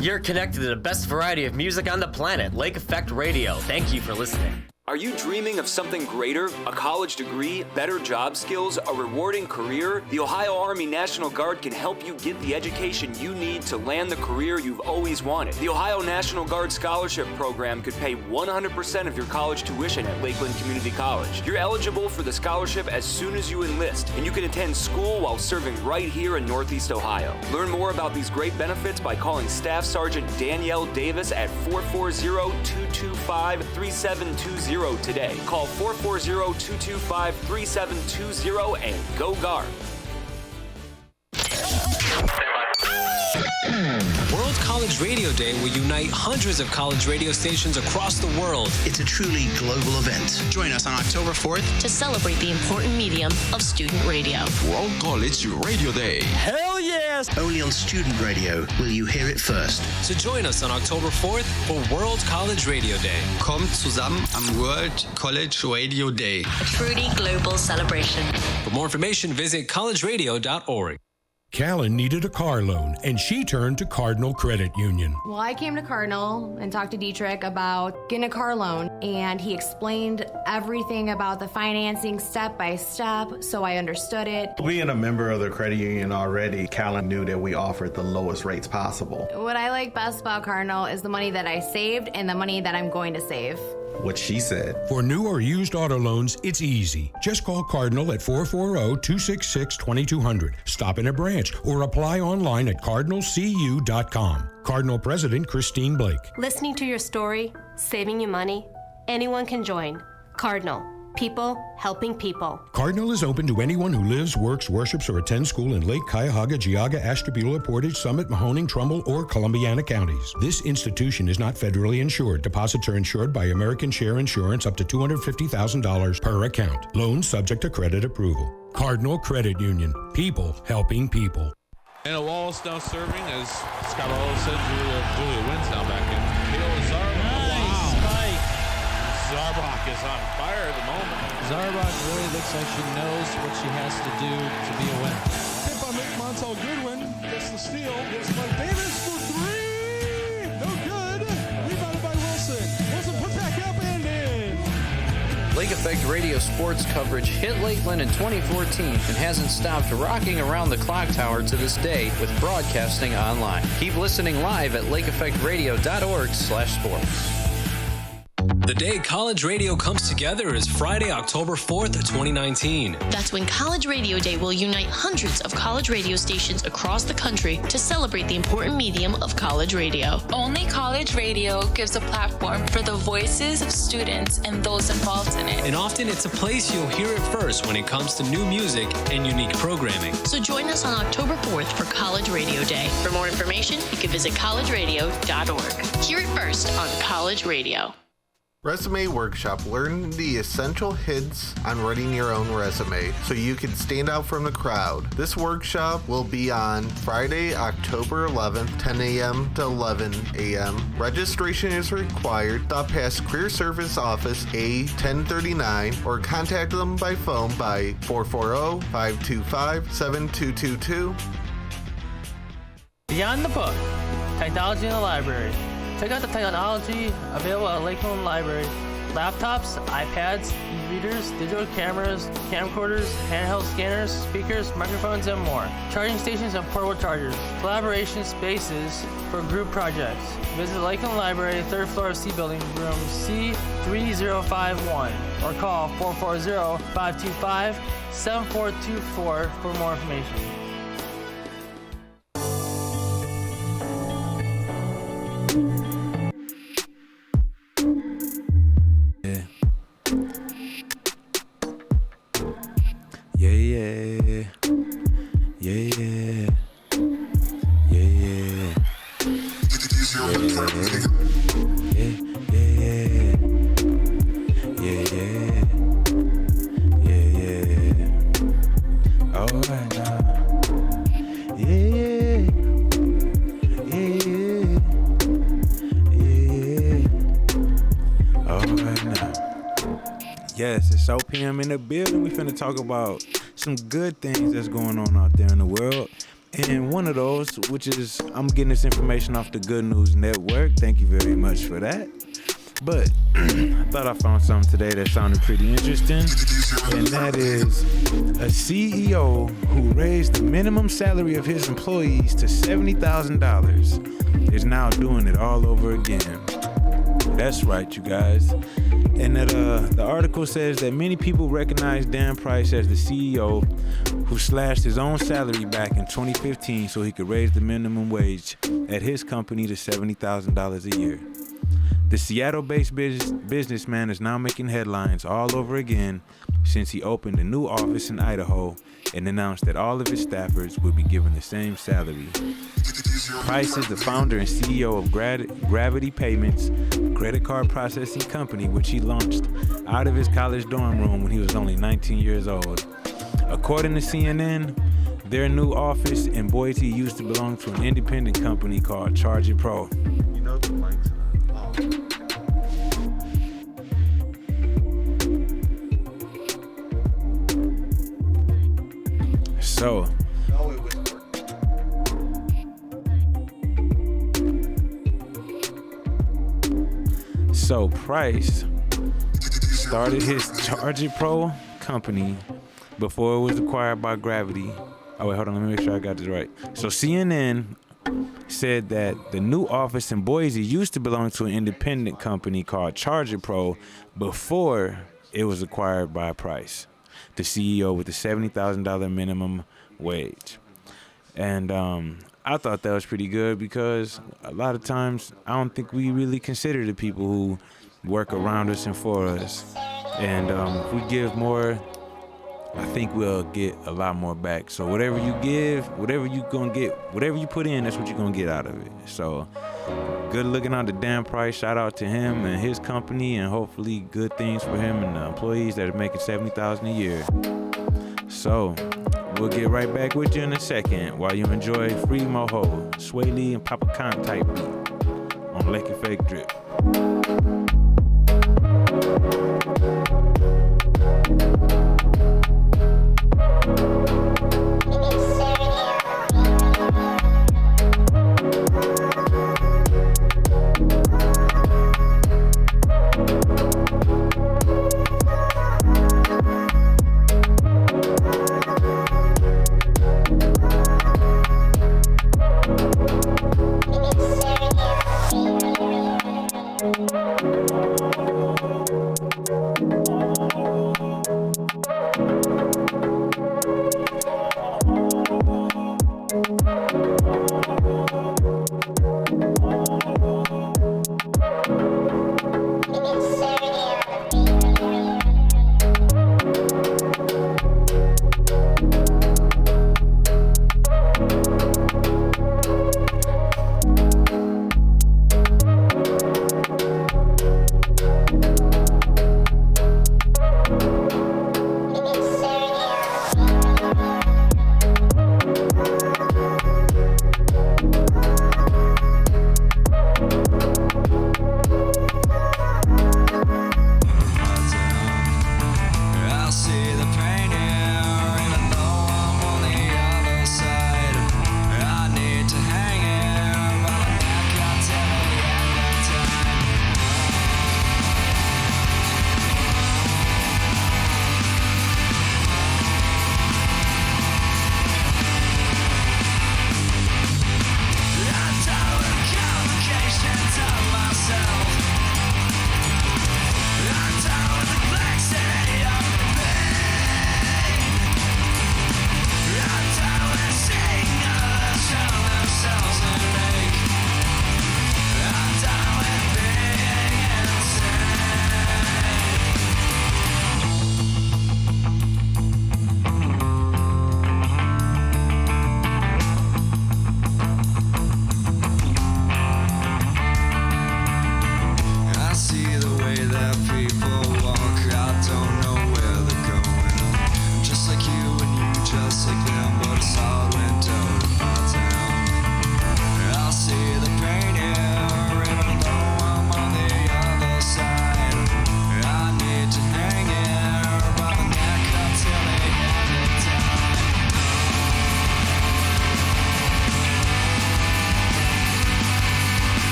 You're connected to the best variety of music on the planet, Lake Effect Radio. Thank you for listening. Are you dreaming of something greater? A college degree, better job skills, a rewarding career? The Ohio Army National Guard can help you get the education you need to land the career you've always wanted. The Ohio National Guard Scholarship Program could pay 100% of your college tuition at Lakeland Community College. You're eligible for the scholarship as soon as you enlist, and you can attend school while serving right here in Northeast Ohio. Learn more about these great benefits by calling Staff Sergeant Danielle Davis at 440-225-3720 today. Call 440-225-3720 and go Guard. World College Radio Day will unite hundreds of college radio stations across the world. It's a truly global event. Join us on October 4th to celebrate the important medium of student radio. World College Radio Day. Hell yes! Only on student radio will you hear it first. So join us on October 4th for World College Radio Day. Kommt zusammen am World College Radio Day. A truly global celebration. For more information, visit collegeradio.org. Callan needed a car loan, and she turned to Cardinal Credit Union. Well, I came to Cardinal and talked to Dietrich about getting a car loan, and he explained everything about the financing step by step, so I understood it. Being a member of the credit union already, Callan knew that we offered the lowest rates possible. What I like best about Cardinal is the money that I saved and the money that I'm going to save. What she said. For new or used auto loans, it's easy. Just call Cardinal at 440-266-2200. Stop in a branch or apply online at cardinalcu.com. Cardinal President Christine Blake. Listening to your story, saving you money, anyone can join. Cardinal. People helping people. Cardinal is open to anyone who lives, works, worships, or attends school in Lake Cuyahoga, Geauga, Ashtabula, Portage, Summit, Mahoning, Trumbull, or Columbiana counties. This institution is not federally insured. Deposits are insured by American Share Insurance up to $250,000 per account. Loans subject to credit approval. Cardinal Credit Union. People helping people. And Wallace now serving as Scott Wallace said, Julia wins now back in. Kale Zarbach. Nice spike. Zarbach is on fire at the moment. Zarbach really looks like she knows what she has to do to be a winner. Tip on Montel Goodwin gets the steal. Gives Mike Davis for three. No good. Rebounded by Wilson. Wilson put back up and in. Lake Effect Radio sports coverage hit Lakeland in 2014 and hasn't stopped rocking around the clock tower to this day with broadcasting online. Keep listening live at lakeeffectradio.org/sports. The day college radio comes together is Friday, October 4th, 2019. That's when College Radio Day will unite hundreds of college radio stations across the country to celebrate the important medium of college radio. Only college radio gives a platform for the voices of students and those involved in it. And often it's a place you'll hear it first when it comes to new music and unique programming. So join us on October 4th for College Radio Day. For more information, you can visit collegeradio.org. Hear it first on College Radio. Resume Workshop. Learn the essential hints on writing your own resume so you can stand out from the crowd. This workshop will be on Friday, October 11th, 10 a.m. to 11 a.m. Registration is required. Stop past Career Service Office A1039 or contact them by phone by 440-525-7222. Beyond the Book, Technology in the Library. Check out the technology available at Lakeland Library. Laptops, iPads, e-readers, digital cameras, camcorders, handheld scanners, speakers, microphones, and more. Charging stations and portable chargers. Collaboration spaces for group projects. Visit Lakeland Library, 3rd floor of C Building, room C3051, or call 440-525-7424 for more information. Yes, it's OPM in the building. We finna talk about some good things that's going on out there in the world. And one of those, which is, I'm getting this information off the Good News Network. Thank you very much for that. But I thought I found something today that sounded pretty interesting, and that is a CEO who raised the minimum salary of his employees to $70,000 is now doing it all over again. That's right, you guys. And that the article says that many people recognize Dan Price as the CEO who slashed his own salary back in 2015 so he could raise the minimum wage at his company to $70,000 a year. The Seattle-based businessman is now making headlines all over again since he opened a new office in Idaho and announced that all of his staffers would be given the same salary. Price is the founder and CEO of Gravity Payments, a credit card processing company which he launched out of his college dorm room when he was only 19 years old. According to CNN, their new office in Boise used to belong to an independent company called Charge It Pro. You know the mics. So Price started his Charge It Pro company before it was acquired by Gravity. Oh wait, hold on, let me make sure I got this right. So CNN said that the new office in Boise used to belong to an independent company called Charge It Pro before it was acquired by Price, the CEO with the $70,000 minimum wage. And I thought that was pretty good because a lot of times I don't think we really consider the people who work around us and for us. And if we give more, I think we'll get a lot more back. So whatever you give, whatever you put in, that's what you're gonna get out of it. So good looking out to Dan Price. Shout out to him and his company, and hopefully good things for him and the employees that are making $70,000 a year. So we'll get right back with you in a second while you enjoy Free Moho, Sway Lee and Papa Khan type beat on Lake Effect Drip.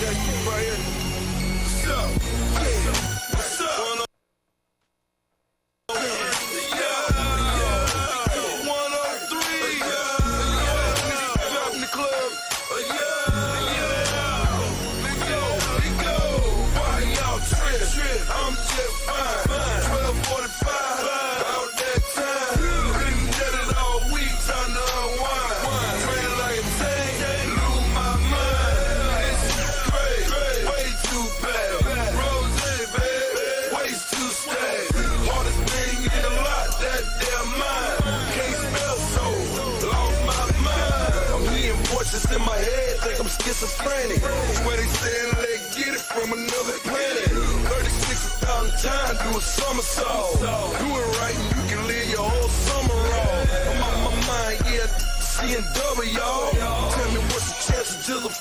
thank you, Brian. What's up? Yeah. What's up? 103. Drop in the club. Why y'all trip? I'm just fine. 12:45. About that time. Been dead it all week. Time to unwind. Train like a tank. Lose my mind. This is crazy. Way too bad. Rose, baby. Ways too stacked. Hardest thing in the lot. That damn mind. Can't spell so. Lost my mind. I'm hearing voices in my head. Think I'm schizophrenic. Where they saying they get it from another planet. 36,000 times do a somersault. Do it right and you can live your whole summer off. I'm on my mind, yeah, seeing double, y'all. Tell me what's the chances to the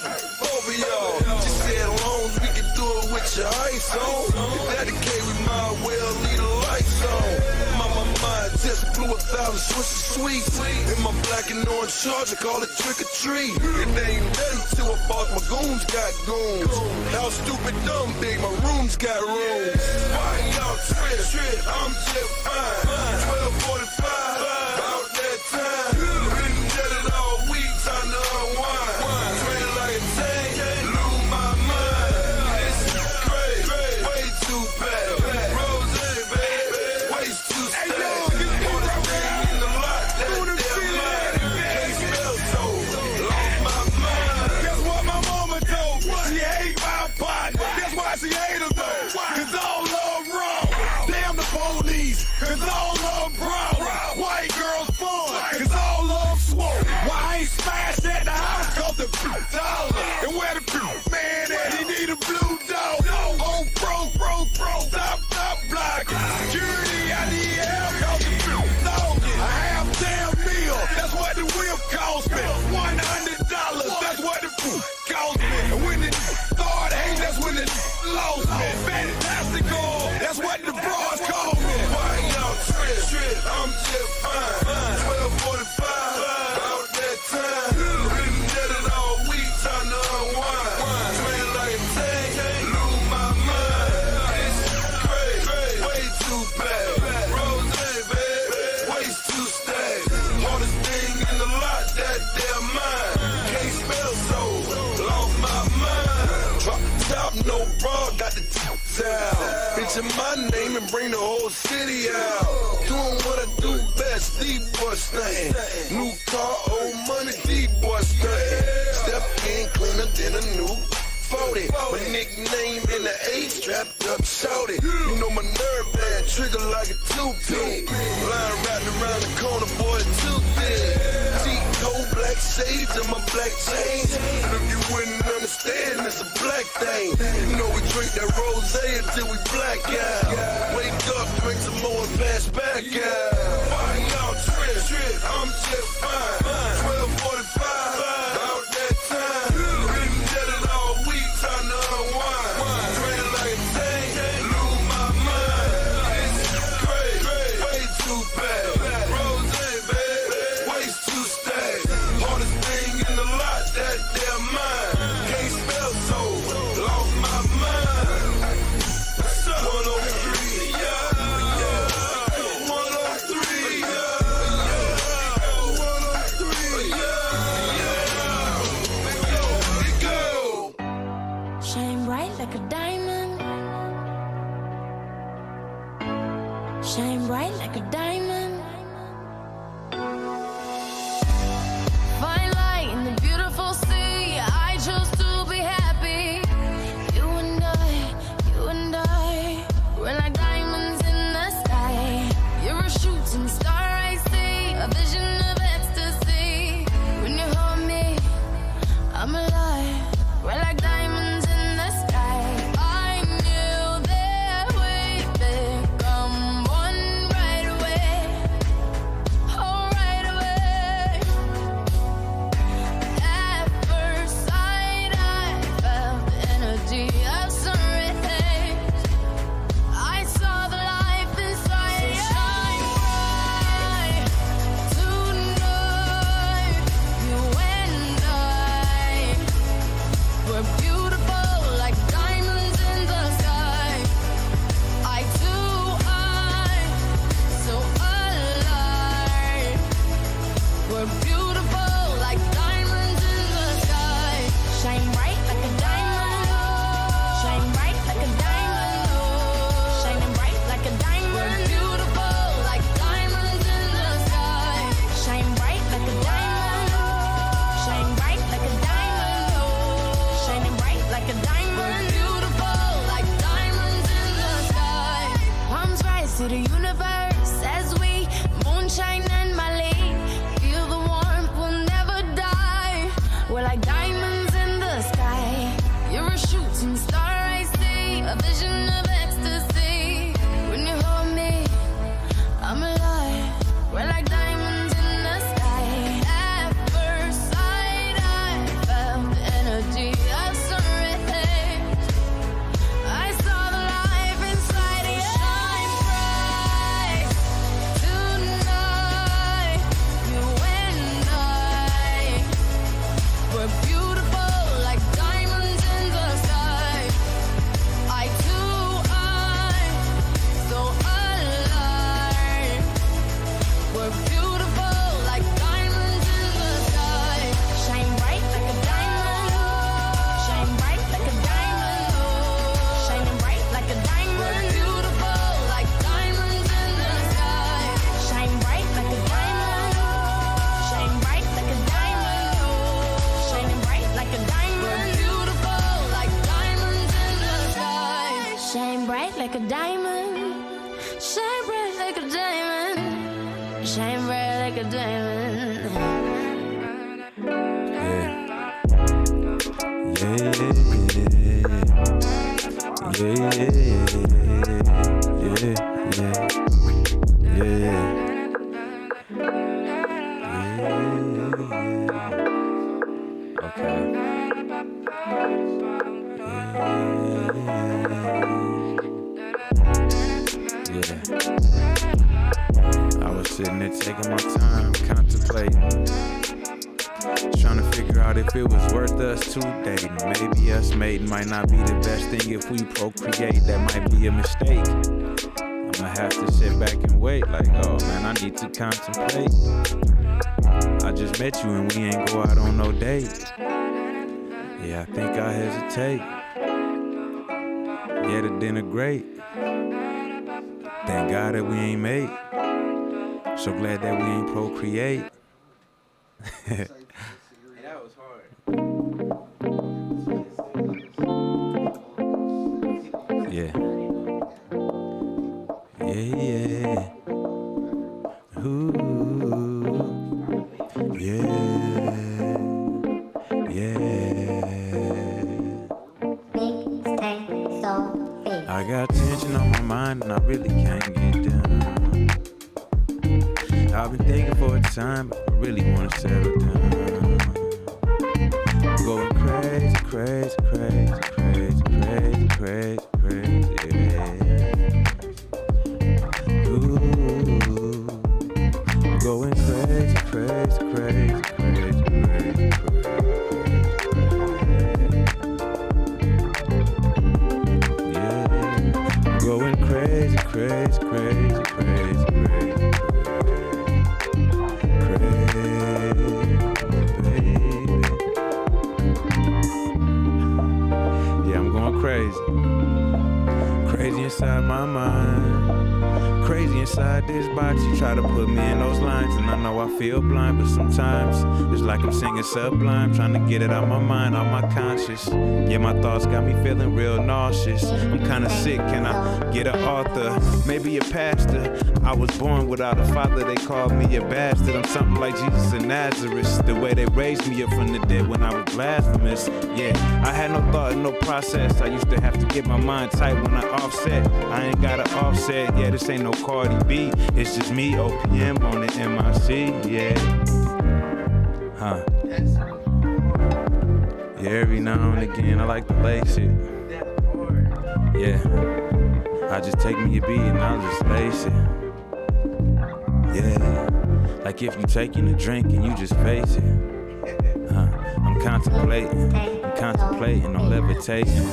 over, y'all. Just say as long as we can do it with your ice on. If that the case, we might well leave the lights on. My mind just blew 1,000 Swisher Sweets. In my black and orange Charger, call it trick or treat. It ain't nothing till I bought my goons got goons. How stupid, dumb, big, my rooms got rooms. Why y'all trip? I'm just fine. 12:45, about that time. Been dead it all week, time to unwind. Train like a tank, lose my mind. This is crazy, way too bad. Rose, baby, ways too stacked. Hardest thing in the lot, that damn mind. Can't spell so, lost my mind. Guess what my mama told? She hate my partner. That's why she hate her though. Cause all love wrong. Damn the police. Cause all love wrong. White girls fun. Cause all love swole. Why I ain't smashed at the house? Cause the dollar. And where the man at? He need a blue dog. Oh, bro. Stop block. Security, I need help. Cause the dog. A half damn meal. That's what the whip cost me. $100. That's what the cost me. And when it started hating, that's when it lost me. Fantastical. That's what the bras call me. Why y'all trip? I'm just fine. 12:45. About that time. Been dead it all week. Time to unwind. Train like a tank. Lose my mind. This is crazy. Way too bad. Rose, baby. Ways too stacked. Hardest thing in the lot. That damn mind. Can't spell so. Lost my mind. Drop the top, no bra. Got the top down. Mention my name and bring the whole city out. Doing what I do best, D-boy thing. New car, old money, D-boy thing. Step in cleaner than a new 40. My nickname in the A strapped up, shout it. You know my nerve bad, trigger like a toothpick. Line wrapped around the corner, boy, too thick. G-code, black shades and my black chains. And if you wouldn't understand, it's a black thing. You know we drink that rosé until we black out. Wake up, drink some more and pass back out. Why y'all trip? I'm just fine. 12:45, about that time. Been dead it all week, time to unwind. Train like a tank, lose my mind. This is crazy, way too bad. Rose, baby, ways too stacked. Hardest thing in the lot, that damn mind. Can't spell so, lost my mind. 103, yeah. 103, yeah. 103, yeah. Go. Shine bright like a diamond. Shine bright like a diamond. Fine light in the beautiful sea. I chose to be happy. You and I, we're like diamonds in the sky. You're a shooting star I see, a vision of ecstasy. When you hold me, I'm alive. We're like diamonds in the sky. I knew that we'd become one right away. to the universe as we moonshine and Mali. Feel the warmth, we'll never die. We're like diamonds in the sky. You're a shooting star, I see. A vision of ecstasy. When you hold me, I'm alive. We're like diamonds in the sky. At first sight, I felt the energy of sun rays. I saw the life inside you. Shine bright tonight. You and I, we're beautiful like diamonds in the sky. Eye to eye, so alive. We're beautiful like diamonds in the sky. Shine bright like a diamond. Shine bright like a diamond. Shining bright like a diamond. We're beautiful like diamonds in the sky. Shine bright like a diamond. Shine bright like a diamond. Shining bright like a diamond. We're beautiful like diamonds in the sky. Shine bright like a diamond. Shine bright like a diamond. Shine bright like a diamond. I was sitting there taking my time, contemplating, trying to figure out if it was worth us two dating. Maybe us mating might not be the best thing if we procreate. That might be a mistake. I'ma have to sit back and wait. Like, oh man, I need to contemplate. I just met you and we ain't go out on no date. Yeah, I think I hesitate. Yeah, the dinner great. Thank God that we ain't made. So glad that we ain't procreate. That was hard. Yeah. Yeah. Ooh. Yeah. I got tension on my mind and I really can't get down. I've been thinking for a time, but I really wanna settle down. Going crazy, crazy, crazy, crazy, crazy, crazy, crazy, yeah. Ooh, going crazy, crazy, crazy, crazy, crazy, yeah. Going crazy, crazy, crazy, crazy, crazy. Crazy inside my mind, crazy inside this box. You try to put me in those lines, and I know I feel blind, but sometimes it's like I'm singing Sublime, trying to get it out my mind, out my conscious. Yeah, my thoughts got me feeling real nauseous. I'm kinda sick, can I get an author? Maybe a pastor. I was born without a father, they called me a bastard. I'm something like Jesus of Nazareth. The way they raised me up from the dead when I was blasphemous. Yeah, I had no thought and no process. I used to have to get my mind tight when I offset. I ain't got an offset, yeah, this ain't no Cardi B. It's just me, OPM on the MIC, yeah. Huh. Yeah, every now and again I like to lace it. Yeah, I just take me a beat and I'll just lace it. Yeah, like if you taking a drink and you just face it. I'm contemplating on levitating.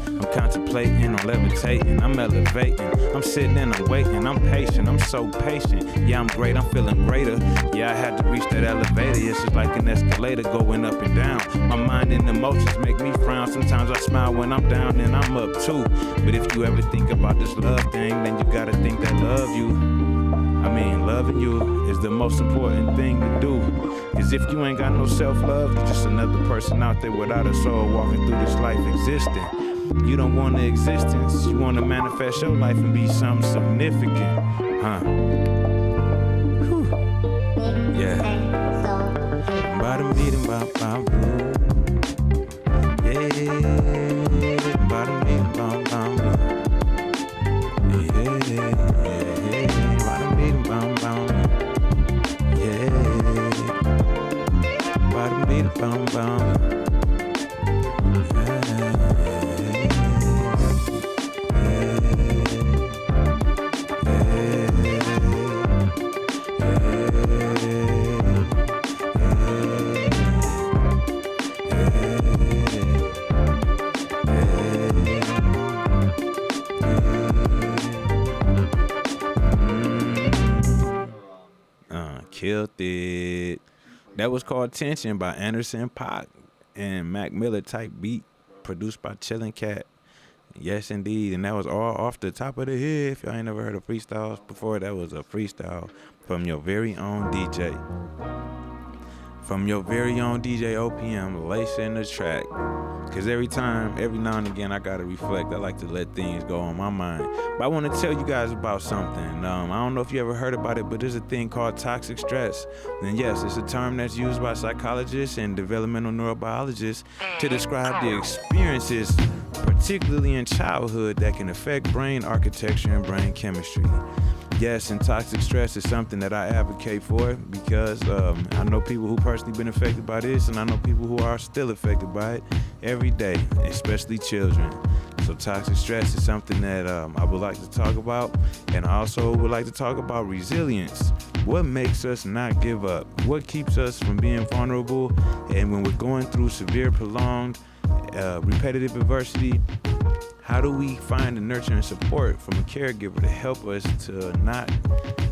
I'm contemplating on levitating, I'm elevating. I'm sitting and I'm waiting, I'm patient, I'm so patient. Yeah, I'm great, I'm feeling greater. Yeah, I had to reach that elevator. It's just like an escalator going up and down. My mind and emotions make me frown. Sometimes I smile when I'm down and I'm up too. But if you ever think about this love thing, then you gotta think that loving you is the most important thing to do. Cause if you ain't got no self-love, you're just another person out there without a soul walking through this life existing. You don't want the existence. You want to manifest your life and be something significant. Huh? Whew. Yeah. Bottom beating, bop, bop, boom. Yeah. Bottom beating, bop, bop, boom. Yeah. Bottom beating, bop, bop. Yeah. Bottom beating, bop, bop. Killed it. That was called Tension by Anderson .Paak and Mac Miller type beat, produced by Chillin' Cat. Yes, indeed. And that was all off the top of the head. If y'all ain't never heard of freestyles before, that was a freestyle from your very own DJ. From your very own DJ OPM, lacing the track. Because every now and again, I got to reflect. I like to let things go on my mind. But I want to tell you guys about something. I don't know if you ever heard about it, but there's a thing called toxic stress. And yes, it's a term that's used by psychologists and developmental neurobiologists to describe the experiences, particularly in childhood, that can affect brain architecture and brain chemistry. Yes, and toxic stress is something that I advocate for because I know people who personally been affected by this, and I know people who are still affected by it every day, especially children. So toxic stress is something that I would like to talk about, and I also would like to talk about resilience. What makes us not give up? What keeps us from being vulnerable? And when we're going through severe, prolonged, repetitive adversity, how do we find the nurture and support from a caregiver to help us to not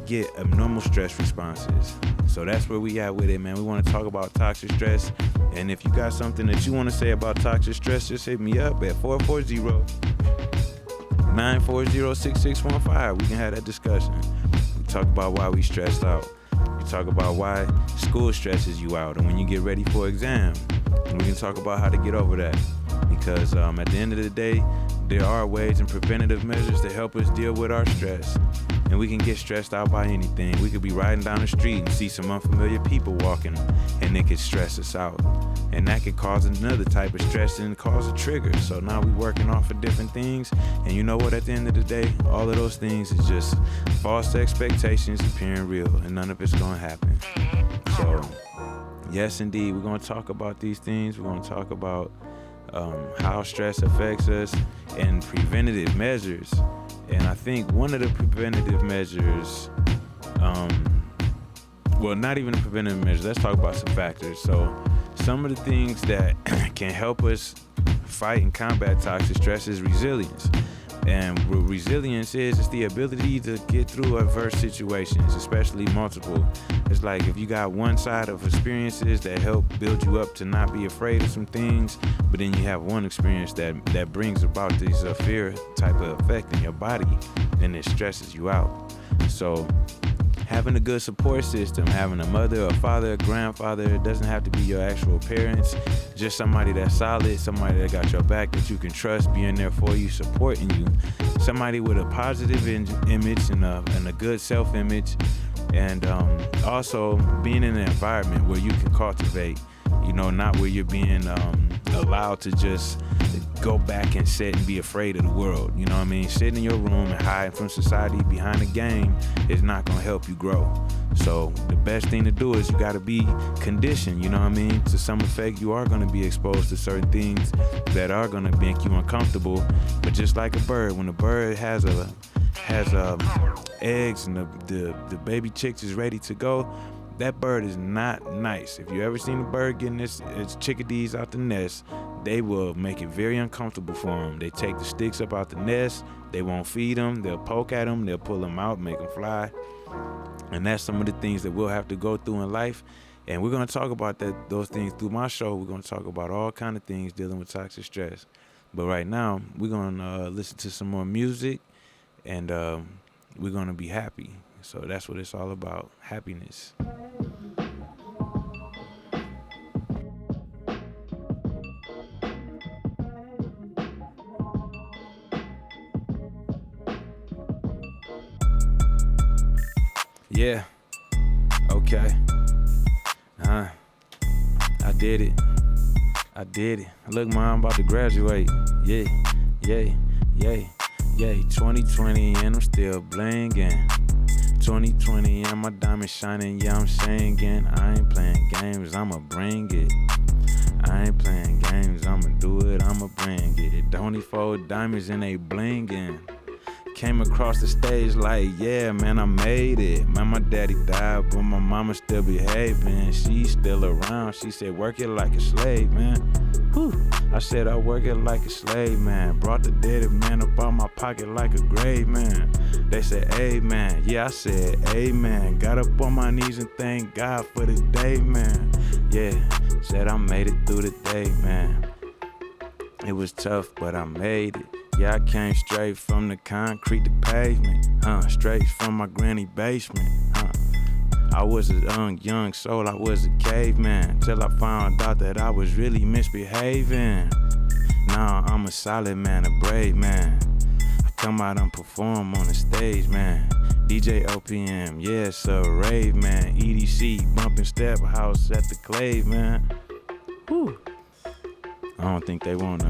get abnormal stress responses? So that's where we at with it, man. We want to talk about toxic stress. And if you got something that you want to say about toxic stress, just hit me up at 440-940-6615. We can have that discussion. We talk about why we stressed out. We talk about why school stresses you out and when you get ready for exam. And we can talk about how to get over that. Because at the end of the day, there are ways and preventative measures to help us deal with our stress. And we can get stressed out by anything. We could be riding down the street and see some unfamiliar people walking, and it could stress us out. And that could cause another type of stress and cause a trigger. So now we're working off of different things. And you know what, at the end of the day, all of those things is just false expectations appearing real, and none of it's going to happen. So, yes, indeed, we're going to talk about these things. We're going to talk about how stress affects us and preventative measures. And I think one of the preventative measures, well, not even the preventative measures, let's talk about some factors. So some of the things that can help us fight and combat toxic stress is resilience. And what resilience is the ability to get through adverse situations, especially multiple. It's like if you got one side of experiences that help build you up to not be afraid of some things, but then you have one experience that brings about this fear type of effect in your body, and it stresses you out. So having a good support system, having a mother, a father, a grandfather, it doesn't have to be your actual parents, just somebody that's solid, somebody that got your back, that you can trust, being there for you, supporting you, somebody with a positive image and a good self-image, and also being in an environment where you can cultivate, not where you're being allowed to just go back and sit and be afraid of the world. You know what I mean? Sitting in your room and hiding from society behind a game is not going to help you grow. So the best thing to do is you got to be conditioned, you know what I mean? To some effect, you are going to be exposed to certain things that are going to make you uncomfortable. But just like a bird, when a bird has eggs and the baby chicks is ready to go, that bird is not nice. If you ever seen a bird getting its chickadees out the nest, they will make it very uncomfortable for them. They take the sticks up out the nest, they won't feed them, they'll poke at them, they'll pull them out, make them fly. And that's some of the things that we'll have to go through in life. And we're going to talk about those things through my show. We're going to talk about all kind of things dealing with toxic stress. But right now, we're going to listen to some more music, and we're going to be happy. So that's what it's all about, happiness. Yeah. Okay. I did it. Look, man, I'm about to graduate. Yeah. 2020 and I'm still blingin'. 2020 and my diamond shining, yeah, I'm singing. I ain't playing games, I'ma bring it. I ain't playing games, I'ma do it, I'ma bring it. 24 diamonds and they blingin'. Came across the stage like, yeah, man, I made it. Man, my daddy died, but my mama still behaving. She's still around. She said, work it like a slave, man. Whew. I said, I work it like a slave, man. Brought the dead man up out my pocket like a grave, man. They said, amen. Yeah, I said, amen. Got up on my knees and thank God for the day, man. Yeah, said I made it through the day, man. It was tough, but I made it. Yeah, I came straight from the concrete to pavement, straight from my granny basement, I was a young soul, I was a caveman, till I found out that I was really misbehaving. Now I'm a solid man, a brave man. I come out and perform on the stage, man. DJ OPM, yeah, it's a rave, man. EDC, bumping step house at the Clave, man. Whew. I don't think they want it.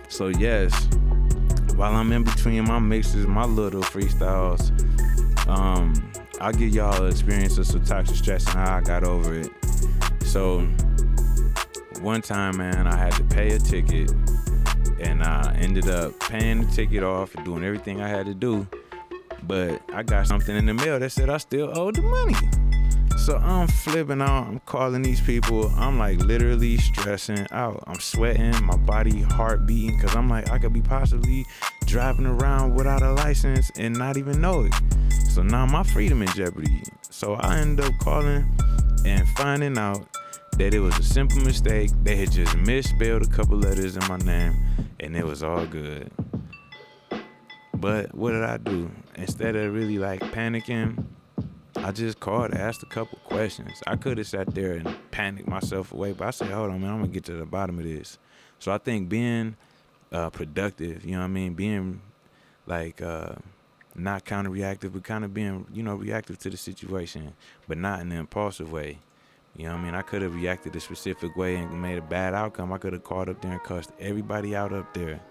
So yes, while I'm in between my mixes, my little freestyles, I'll give y'all an experience of some toxic stress and how I got over it. So one time, man, I had to pay a ticket, and I ended up paying the ticket off and doing everything I had to do. But I got something in the mail that said I still owed the money. So I'm flipping out, I'm calling these people, I'm like literally stressing out. I'm sweating, my body heart beating, cause I'm like, I could be possibly driving around without a license and not even know it. So now my freedom in jeopardy. So I ended up calling and finding out that it was a simple mistake. They had just misspelled a couple letters in my name and it was all good. But what did I do? Instead of really like panicking, I just called, asked a couple questions. I could have sat there and panicked myself away, but I said, hold on, man, I'm going to get to the bottom of this. So I think being productive, you know what I mean? Being like not counter-reactive, but kind of being, reactive to the situation, but not in an impulsive way. You know what I mean? I could have reacted a specific way and made a bad outcome. I could have called up there and cussed everybody out up there.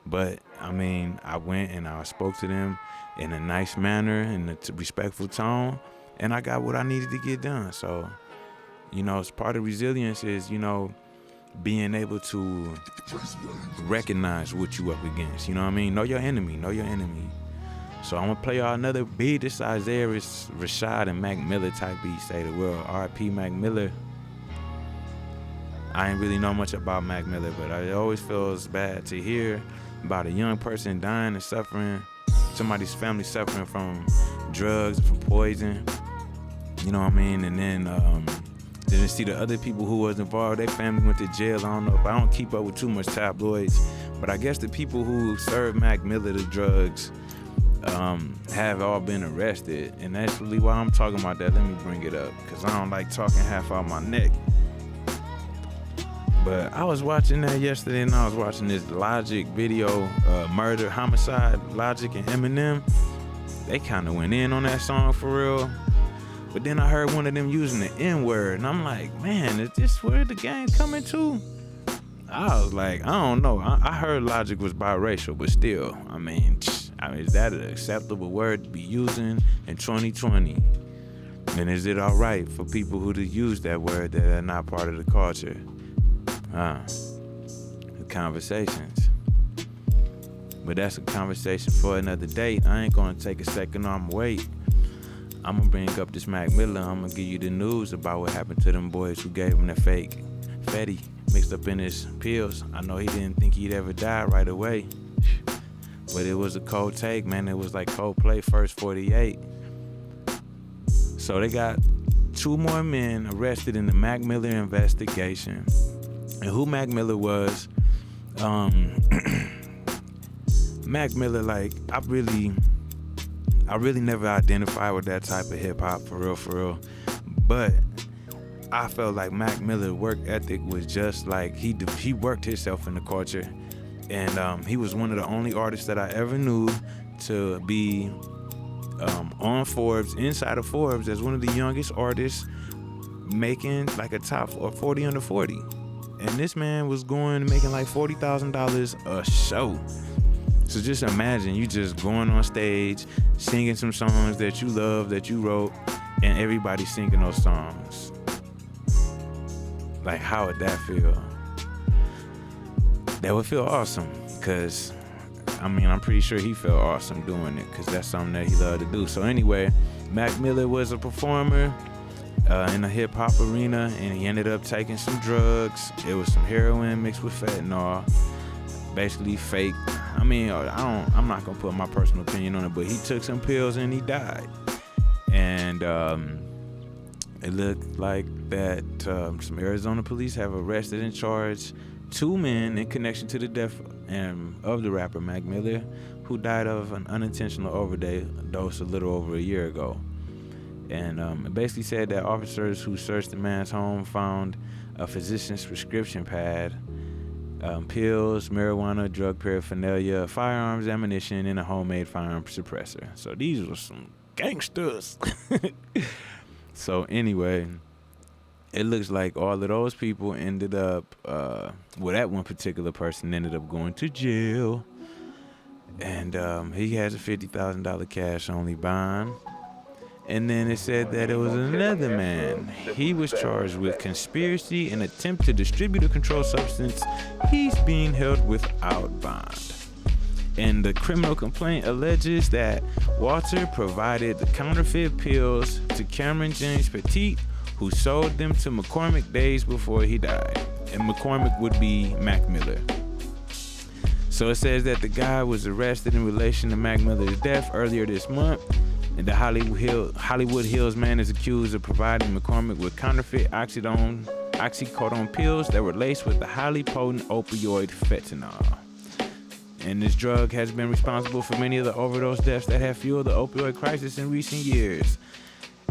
But, I mean, I went and I spoke to them in a nice manner, in a respectful tone, and I got what I needed to get done. So, it's part of resilience is, being able to recognize what you up against. You know what I mean? Know your enemy. So I'm going to play y'all another beat. This Isaiah Rashad and Mac Miller type beat, say the world. R.I.P. Mac Miller. I ain't really know much about Mac Miller, but it always feels bad to hear about a young person dying and suffering, somebody's family suffering from drugs, from poison, you know what I mean? And then see the other people who was involved, their family went to jail. I don't know if I don't keep up with too much tabloids, but I guess the people who served Mac Miller the drugs have all been arrested. And that's really why I'm talking about that. Let me bring it up, because I don't like talking half out my neck. But I was watching that yesterday, and I was watching this Logic video, Murder, Homicide, Logic and Eminem. They kind of went in on that song for real. But then I heard one of them using the N-word, and I'm like, man, is this where the game's coming to? I was like, I don't know. I heard Logic was biracial, but still, I mean, is that an acceptable word to be using in 2020? And is it all right for people who to use that word that are not part of the culture? The conversations. But that's a conversation for another day. I ain't gonna take a second, I'm gonna wait. I'm gonna bring up this Mac Miller. I'm gonna give you the news about what happened to them boys who gave him the fake Fetty mixed up in his pills. I know he didn't think he'd ever die right away, but it was a cold take, man. It was like Coldplay First 48. So they got 2 more men arrested in the Mac Miller investigation. And who Mac Miller was, Mac Miller, like, I really never identified with that type of hip hop, for real. But I felt like Mac Miller's work ethic was just like, he worked himself in the culture. And he was one of the only artists that I ever knew to be on Forbes, inside of Forbes, as one of the youngest artists making like a top 40 under 40. And this man was making like $40,000 a show. So just imagine you just going on stage, singing some songs that you love, that you wrote, and everybody singing those songs. Like, how would that feel? That would feel awesome, because I mean, I'm pretty sure he felt awesome doing it, because that's something that he loved to do. So anyway, Mac Miller was a performer in the hip hop arena, and he ended up taking some drugs. It was some heroin mixed with fentanyl, basically fake. I mean, I'm not gonna put my personal opinion on it, but he took some pills and he died. And it looked like that some Arizona police have arrested and charged 2 men in connection to the death of the rapper Mac Miller, who died of an unintentional overdose a little over a year ago. And it basically said that officers who searched the man's home found a physician's prescription pad, pills, marijuana, drug paraphernalia, firearms, ammunition, and a homemade firearm suppressor. So these were some gangsters. So anyway, it looks like all of those people ended up, that one particular person ended up going to jail. And he has a $50,000 cash only bond. And then it said that it was another man. He was charged with conspiracy and attempt to distribute a controlled substance. He's being held without bond. And the criminal complaint alleges that Walter provided the counterfeit pills to Cameron James Petit, who sold them to McCormick days before he died. And McCormick would be Mac Miller. So it says that the guy was arrested in relation to Mac Miller's death earlier this month. And the Hollywood Hills man is accused of providing McCormick with counterfeit oxycodone pills that were laced with the highly potent opioid fentanyl. And this drug has been responsible for many of the overdose deaths that have fueled the opioid crisis in recent years.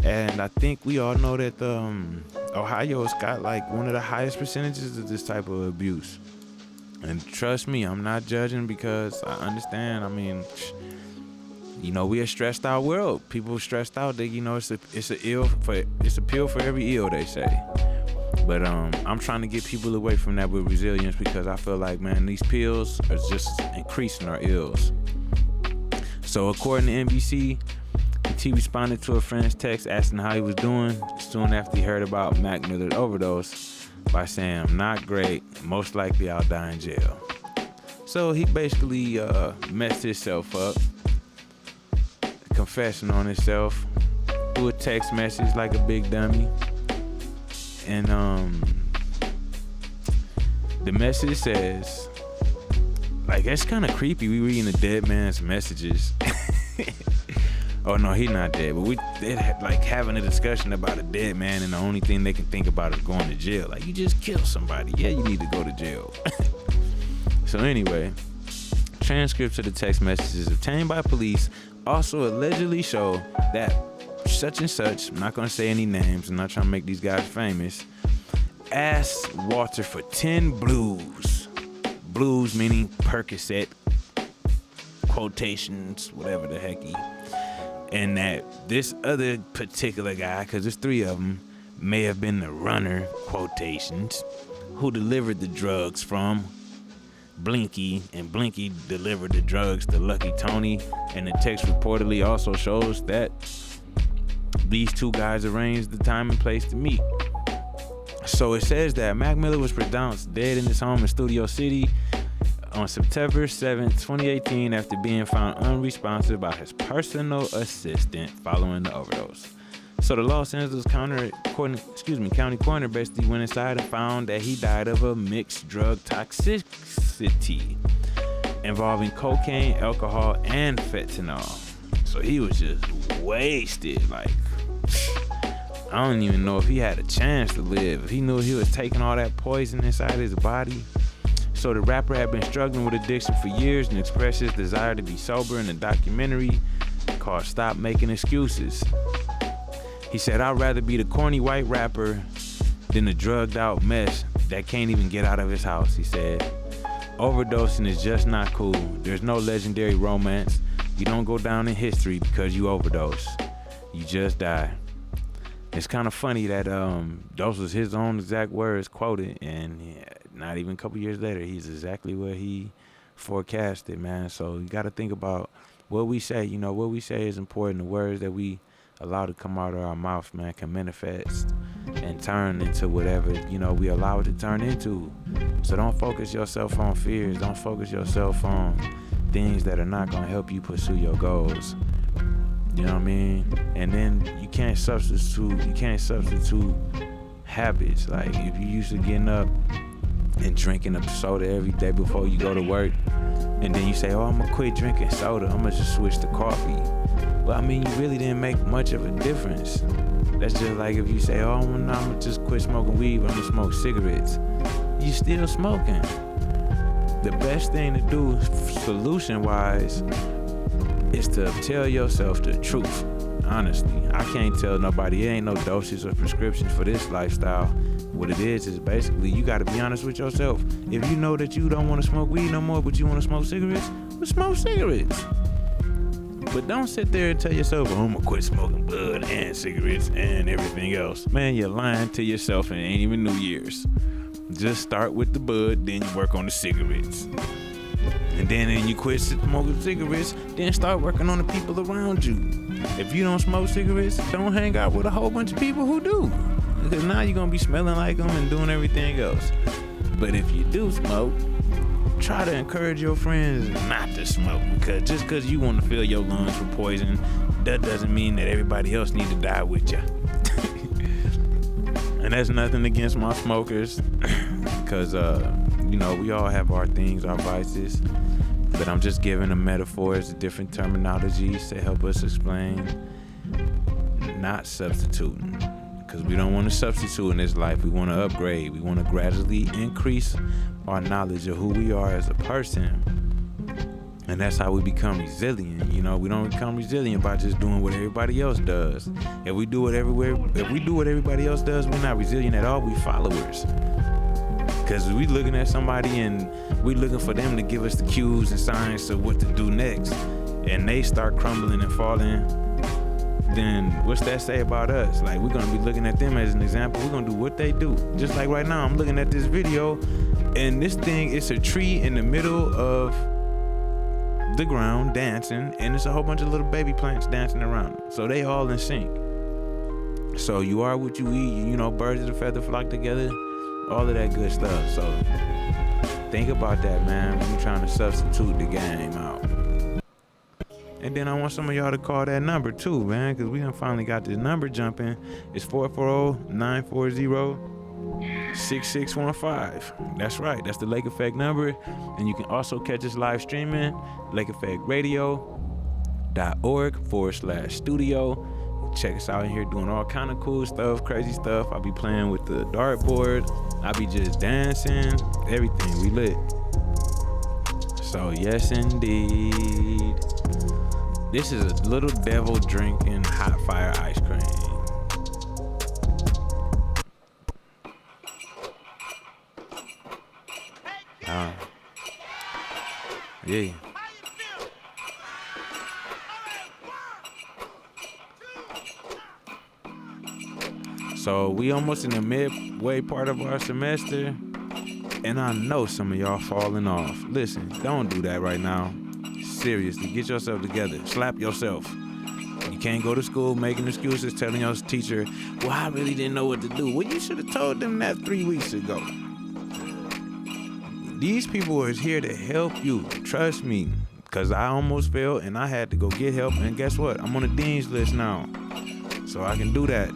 And I think we all know that Ohio's got like one of the highest percentages of this type of abuse. And trust me, I'm not judging, because I understand. I mean, you know, we're a stressed out world. People stressed out. They, you know, it's a pill for every ill, they say. But I'm trying to get people away from that with resilience, because I feel like, man, these pills are just increasing our ills. So according to NBC, T responded to a friend's text asking how he was doing soon after he heard about Mac Miller's overdose by saying, "I'm not great. Most likely I'll die in jail." So he basically messed himself up, confessing on himself through a text message like a big dummy. And the message says, like, that's kind of creepy. We reading a dead man's messages. Oh no, he's not dead. But they're like having a discussion about a dead man, and the only thing they can think about is going to jail. Like, you just killed somebody. Yeah, you need to go to jail. So anyway, transcripts of the text messages obtained by police also allegedly show that such and such, I'm not gonna say any names, I'm not trying to make these guys famous, asked Walter for 10 blues. Blues meaning Percocet, quotations, whatever the heck and that this other particular guy, because there's 3 of them, may have been the runner, quotations, who delivered the drugs from Blinky, and Blinky delivered the drugs to Lucky Tony. And the text reportedly also shows that these 2 guys arranged the time and place to meet. So it says that Mac Miller was pronounced dead in his home in Studio City on September 7th, 2018, after being found unresponsive by his personal assistant following the overdose. So the Los Angeles County Coroner basically went inside and found that he died of a mixed drug toxicity involving cocaine, alcohol, and fentanyl. So he was just wasted. Like, I don't even know if he had a chance to live. If he knew he was taking all that poison inside his body. So the rapper had been struggling with addiction for years and expressed his desire to be sober in a documentary called Stop Making Excuses. He said, "I'd rather be the corny white rapper than the drugged out mess that can't even get out of his house," he said. Overdosing is just not cool. There's no legendary romance. You don't go down in history because you overdose. You just die. It's kind of funny that those was his own exact words quoted, and not even a couple years later, he's exactly what he forecasted, man. So you got to think about what we say. You know, what we say is important. The words that we allow to come out of our mouth, man, can manifest and turn into whatever, you know, we allow it to turn into. So don't focus yourself on fears. Don't focus yourself on things that are not going to help you pursue your goals. You know what I mean? And then you can't substitute habits. Like if you used to getting up and drinking a soda every day before you go to work, and then you say, oh, I'm gonna quit drinking soda, I'm gonna just switch to coffee. Well, I mean, you really didn't make much of a difference. That's just like if you say, oh, I'm gonna just quit smoking weed, but I'm gonna smoke cigarettes. You still smoking. The best thing to do, solution-wise, is to tell yourself the truth. Honestly, I can't tell nobody. There ain't no doses or prescriptions for this lifestyle. What it is basically you got to be honest with yourself. If you know that you don't want to smoke weed no more, but you want to smoke cigarettes, well, smoke cigarettes. But don't sit there and tell yourself, oh, I'm going to quit smoking bud and cigarettes and everything else. Man, you're lying to yourself, and it ain't even New Year's. Just start with the bud, then you work on the cigarettes. And then you quit smoking cigarettes, then start working on the people around you. If you don't smoke cigarettes, don't hang out with a whole bunch of people who do. Because now you're going to be smelling like them and doing everything else. But if you do smoke, try to encourage your friends not to smoke. Because just because you want to fill your lungs with poison, that doesn't mean that everybody else need to die with you. And that's nothing against my smokers. Because, you know, we all have our things, our vices. But I'm just giving them metaphors, different terminologies to help us explain. Not substituting. Because we don't want to substitute in this life. We want to upgrade. We want to gradually increase our knowledge of who we are as a person. And that's how we become resilient. You know, we don't become resilient by just doing what everybody else does. If we do what everybody else does, we're not resilient at all. We followers. Because we looking at somebody and we looking for them to give us the cues and signs of what to do next. And they start crumbling and falling. Then what's that say about us? Like, we're gonna be looking at them as an example. We're gonna do what they do. Just like right now, I'm looking at this video, and this thing, it's a tree in the middle of the ground dancing, and it's a whole bunch of little baby plants dancing around it. So they all in sync. So you are what you eat. You know, birds of a feather flock together. All of that good stuff. So think about that, man, when you're trying to substitute the game out. And then I want some of y'all to call that number too, man, because we done finally got this number jumping. It's 440-940-6615. That's right. That's the Lake Effect number. And you can also catch us live streaming, lakeeffectradio.org/studio. Check us out in here doing all kind of cool stuff, crazy stuff. I'll be playing with the dartboard. I'll be just dancing, everything. We lit. So yes, indeed. This is a little devil drinking hot fire ice cream. Yeah. So we almost in the midway part of our semester, and I know some of y'all falling off. Listen, don't do that right now. Seriously, get yourself together. Slap yourself. You can't go to school making excuses, telling your teacher, well, I really didn't know what to do. Well, you should have told them that 3 weeks ago. These people are here to help you. Trust me. Because I almost failed, and I had to go get help. And guess what? I'm on the dean's list now. So I can do that.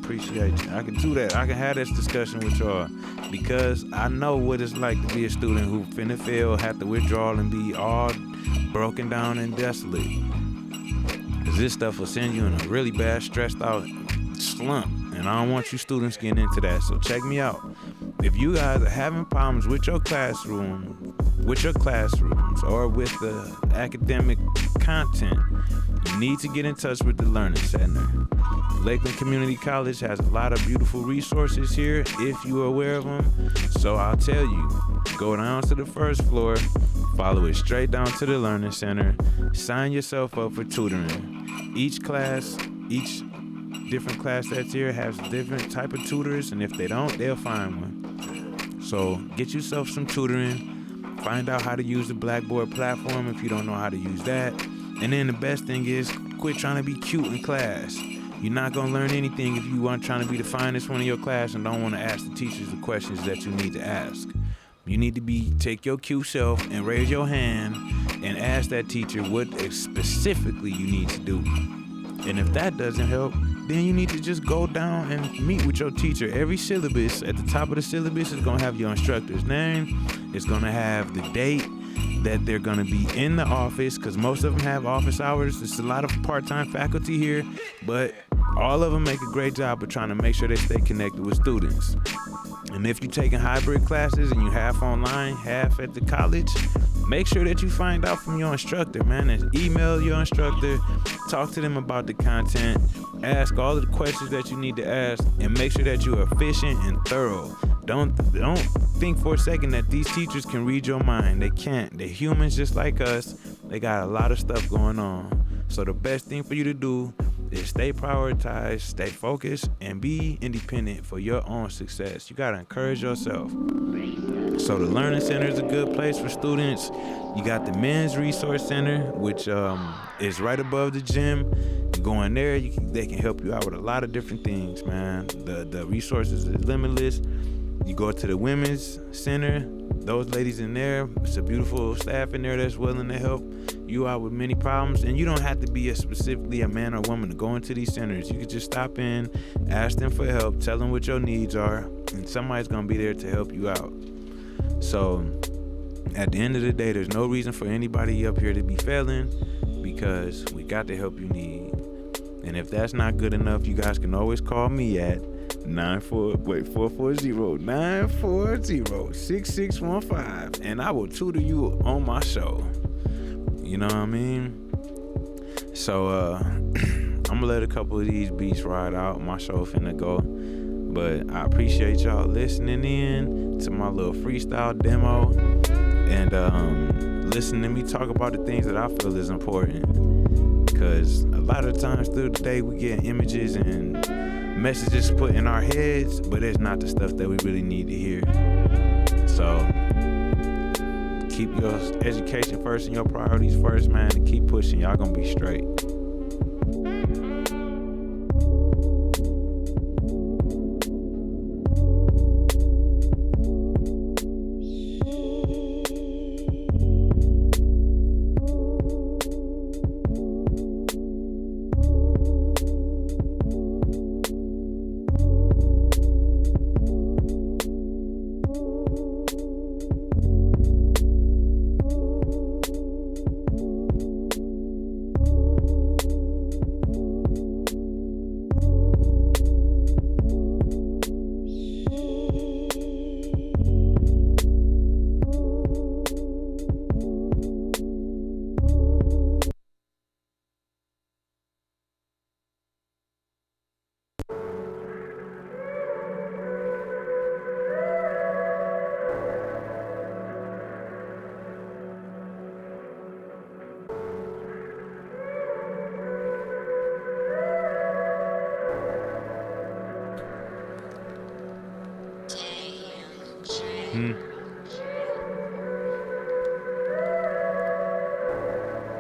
Appreciate you. I can do that. I can have this discussion with y'all. Because I know what it's like to be a student who finna fail, have to withdraw, and be all broken down and desolate. Because this stuff will send you in a really bad, stressed out slump. And I don't want you students getting into that. So check me out. If you guys are having problems with your classrooms, or with the academic content, you need to get in touch with the Learning Center. Lakeland Community College has a lot of beautiful resources here if you are aware of them. So I'll tell you, go down to the first floor, follow it straight down to the Learning Center, sign yourself up for tutoring. Each different class that's here has different type of tutors, and if they don't, they'll find one. So get yourself some tutoring, find out how to use the Blackboard platform if you don't know how to use that. And then the best thing is, quit trying to be cute in class. You're not gonna learn anything if you aren't trying to be the finest one in your class and don't want to ask the teachers the questions that you need to ask. You need to take your cute self and raise your hand and ask that teacher what specifically you need to do. And if that doesn't help, then you need to just go down and meet with your teacher. Every syllabus, at the top of the syllabus, is gonna have your instructor's name. It's gonna have the date that they're gonna be in the office, because most of them have office hours. There's a lot of part-time faculty here, but all of them make a great job of trying to make sure they stay connected with students. And if you're taking hybrid classes and you half online, half at the college, make sure that you find out from your instructor, man. And email your instructor, talk to them about the content, ask all of the questions that you need to ask, and make sure that you are efficient and thorough. Don't think for a second that these teachers can read your mind. They can't. They're humans just like us. They got a lot of stuff going on. So the best thing for you to do is stay prioritized, stay focused, and be independent for your own success. You gotta encourage yourself. So the Learning Center is a good place for students. You got the Men's Resource Center, which is right above the gym. You go in there, they can help you out with a lot of different things, man. The resources is limitless. You go to the Women's Center, those ladies in there, it's a beautiful staff in there that's willing to help you out with many problems. And you don't have to be specifically a man or woman to go into these centers. You can just stop in, ask them for help, tell them what your needs are, and somebody's gonna be there to help you out. So at the end of the day, there's no reason for anybody up here to be failing, because we got the help you need. And if that's not good enough, you guys can always call me at 440-6615, and I will tutor you on my show. You know what I mean? So I'm gonna let a couple of these beats ride out. My show finna go. But I appreciate y'all listening in to my little freestyle demo and listening to me talk about the things that I feel is important. Because a lot of times through the day we get images and messages put in our heads, but it's not the stuff that we really need to hear. So keep your education first and your priorities first, man, and keep pushing. Y'all gonna be straight.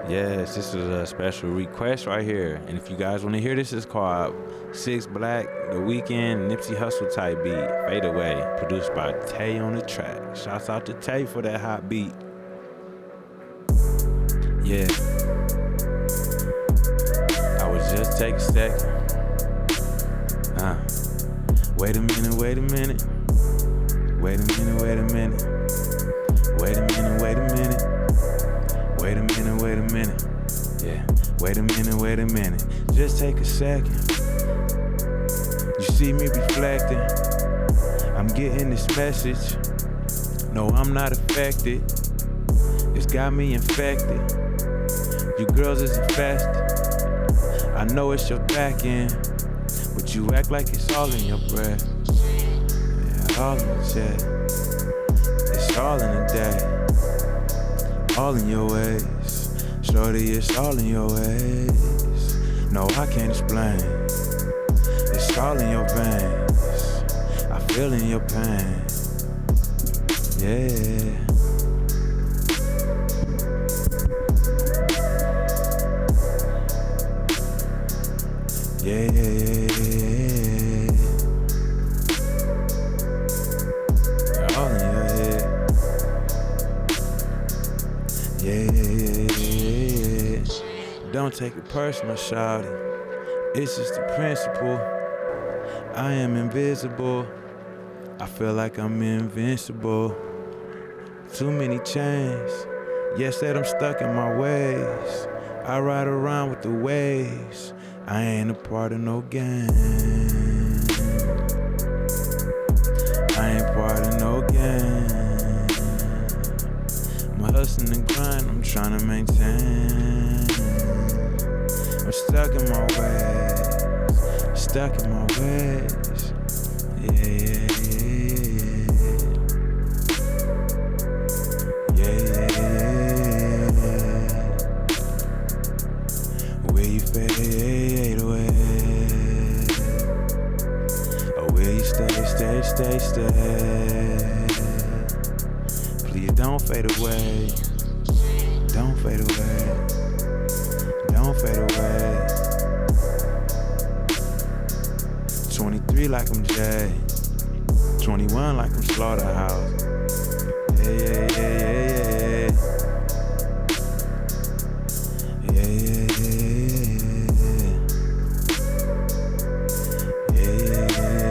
Yes, this is a special request right here. And if you guys want to hear this, it's called 6 Black, The Weeknd, Nipsey Hussle type beat, Fade Away, produced by Tay on the track. Shouts out to Tay for that hot beat. Yeah. I would just take a second. Wait a minute. Wait a minute. Wait a minute. Wait a minute. Wait a minute. Wait a minute. Wait a minute, wait a minute. Yeah, wait a minute. Just take a second. You see me reflecting. I'm getting this message. No, I'm not affected. It's got me infected. You girls is infested. I know it's your back end, but you act like it's all in your breath. Yeah, all in the chest. It's all in the day. All in your ways. Shorty, it's all in your ways. No, I can't explain. It's all in your veins. I feel in your pain. Yeah. Yeah, yeah, yeah, yeah. All in your head. Yeah, yeah, yeah, yeah. Don't take it personal, shawty. It's just the principle. I am invisible. I feel like I'm invincible. Too many chains. Yes, that I'm stuck in my ways. I ride around with the waves. I ain't a part of no game. I ain't part of no game. My hustle and grind, I'm trying to maintain. I'm stuck in my ways. Stuck in my ways. Yeah, yeah, yeah, yeah. Yeah, yeah. Where you fade away? Or where you stay, stay, stay? Please don't fade away. Don't fade away. Don't fade away. 23 like I'm Jay. 21 like I'm Slaughterhouse. Yeah, yeah, yeah, yeah, yeah. Yeah, yeah, yeah,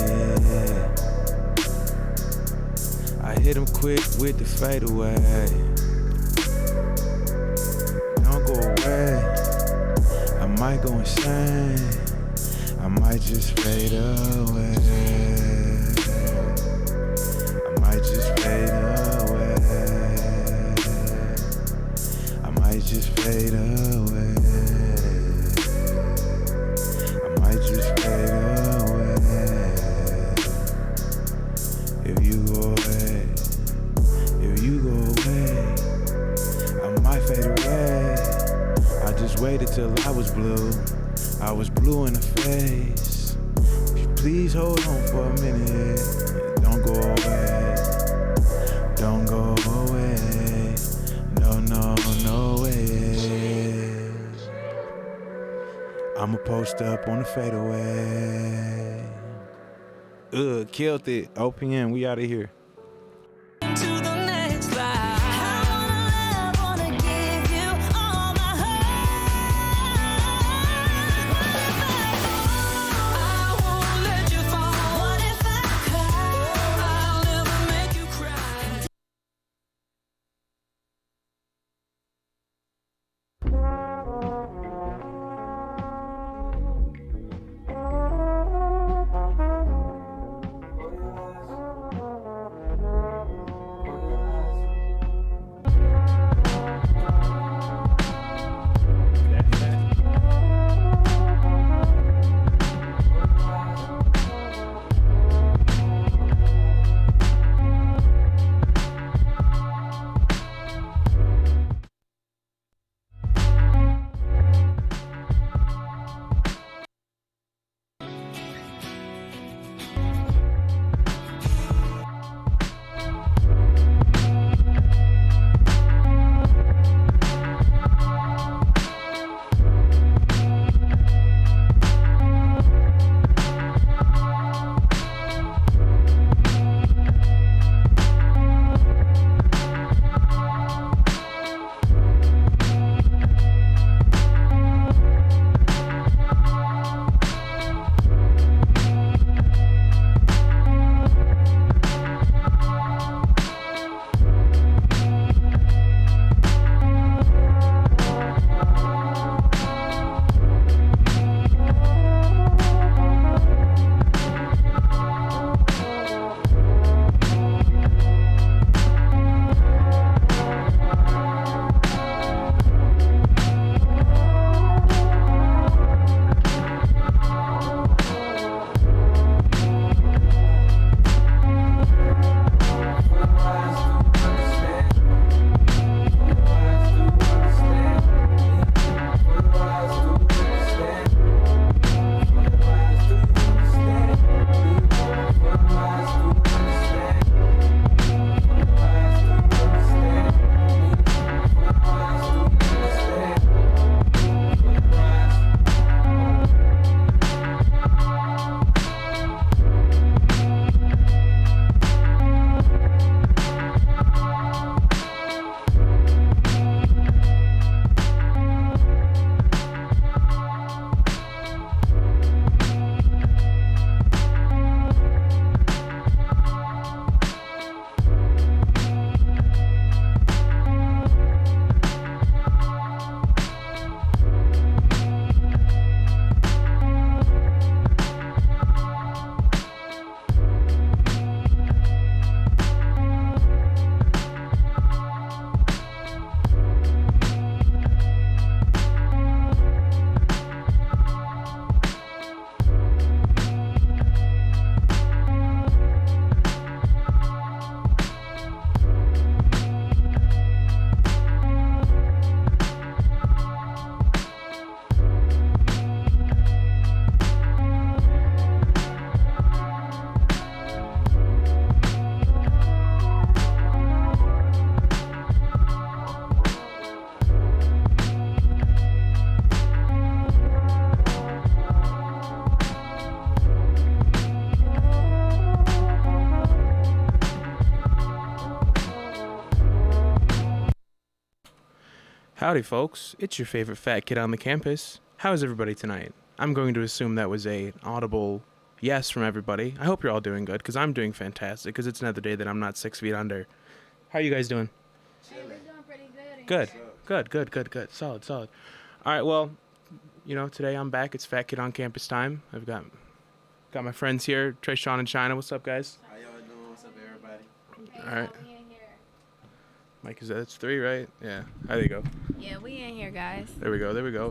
yeah, yeah. I hit him quick with the fade away. Don't go away. I might go insane. I might just fade away. I might just fade away. I might just fade away. I might just fade away. If you go away, if you go away, I might fade away. I just waited till I was blue. I was blue in the face. Please hold on for a minute. Don't go away. Don't go away. No, no, no way. I'ma post up on the fadeaway. Killed it. OPM, we out of here. Howdy, folks. It's your favorite fat kid on the campus. How is everybody tonight? I'm going to assume that was an audible yes from everybody. I hope you're all doing good, because I'm doing fantastic, because it's another day that I'm not 6 feet under. How are you guys doing? Hey, we're doing pretty good. Good. Solid. All right, well, you know, today I'm back. It's Fat Kid on Campus time. I've got my friends here, Trey, Sean, and China. What's up, guys? How y'all doing? What's up, everybody? All right. Mike, that's 3, right? Yeah. There you go. Yeah, we in here, guys. There we go. How y'all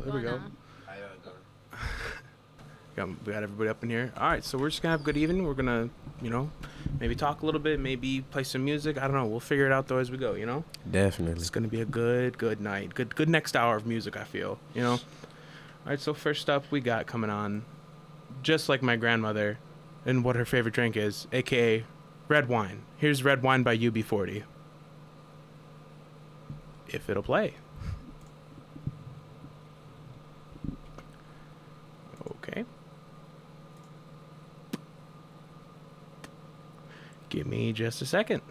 doing? We got everybody up in here. All right, so we're just going to have a good evening. We're going to, you know, maybe talk a little bit, maybe play some music. I don't know. We'll figure it out, though, as we go, you know? Definitely. It's going to be a good night. Good next hour of music, I feel, you know? All right, so first up, we got coming on, just like my grandmother and what her favorite drink is, a.k.a. red wine. Here's Red Wine by UB40. If it'll play. Okay. Give me just a second.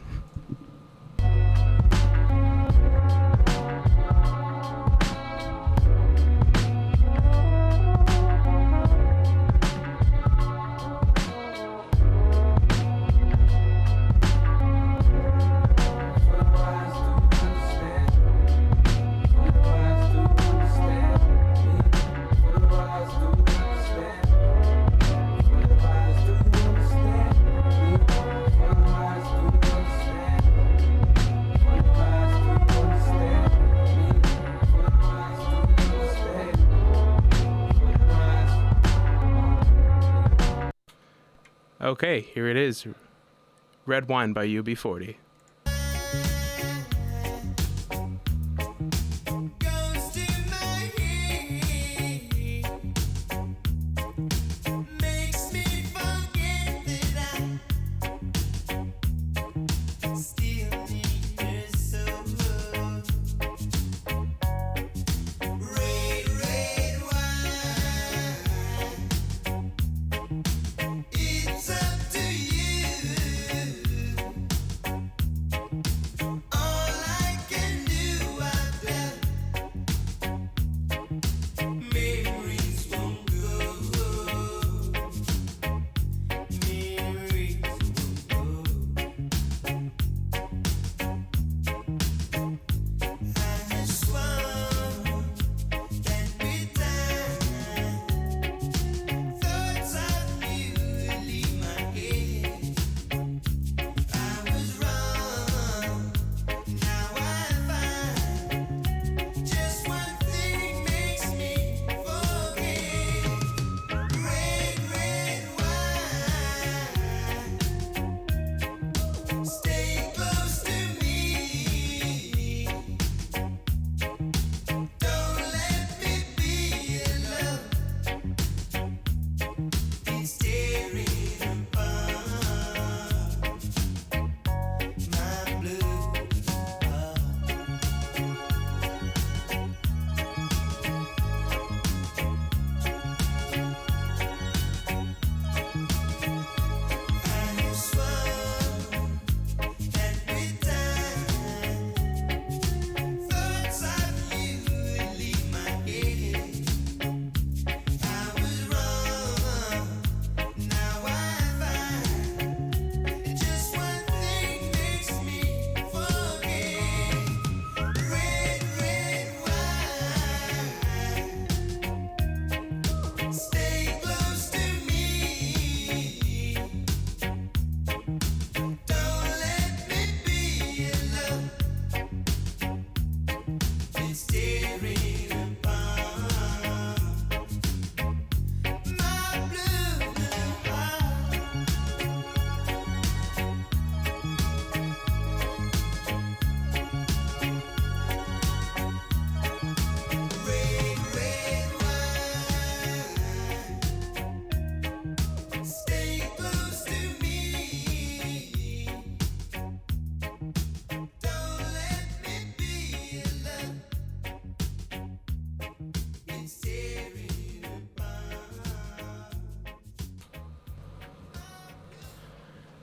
Okay, here it is. Red Wine by UB40.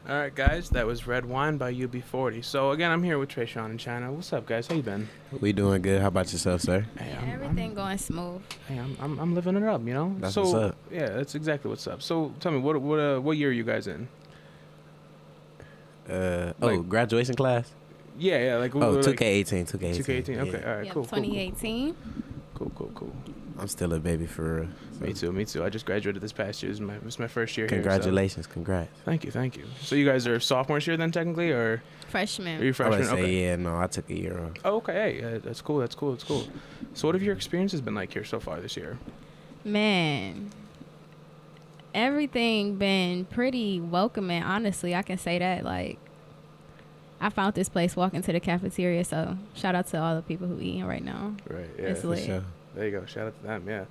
All right, guys, that was Red Wine by UB40. So again, I'm here with Trayshawn and China. What's up, guys? How you been? We doing good. How about yourself, sir? Hey, Everything going smooth. Hey, I'm living it up, you know. That's so, what's up. Yeah, that's exactly what's up. So tell me, what year are you guys in? Graduation class? Yeah, like 2K18, 2K18. Yeah. Okay, all right, Yep, cool. 2018. Cool. I'm still a baby for real. Me too. I just graduated this past year. It was my first year Congratulations, here. congrats. Thank you. So you guys are sophomores here then, technically, or Freshman. Are you freshmen? I would say, yeah, no, I took a year off. Oh, okay. Hey, that's cool. So what have your experiences been like here so far this year? Man, everything been pretty welcoming, honestly. I can say that. Like, I found this place walking to the cafeteria, so shout out to all the people who eating right now. Right, yeah. It's lit. Sure. There you go. Shout out to them, yeah.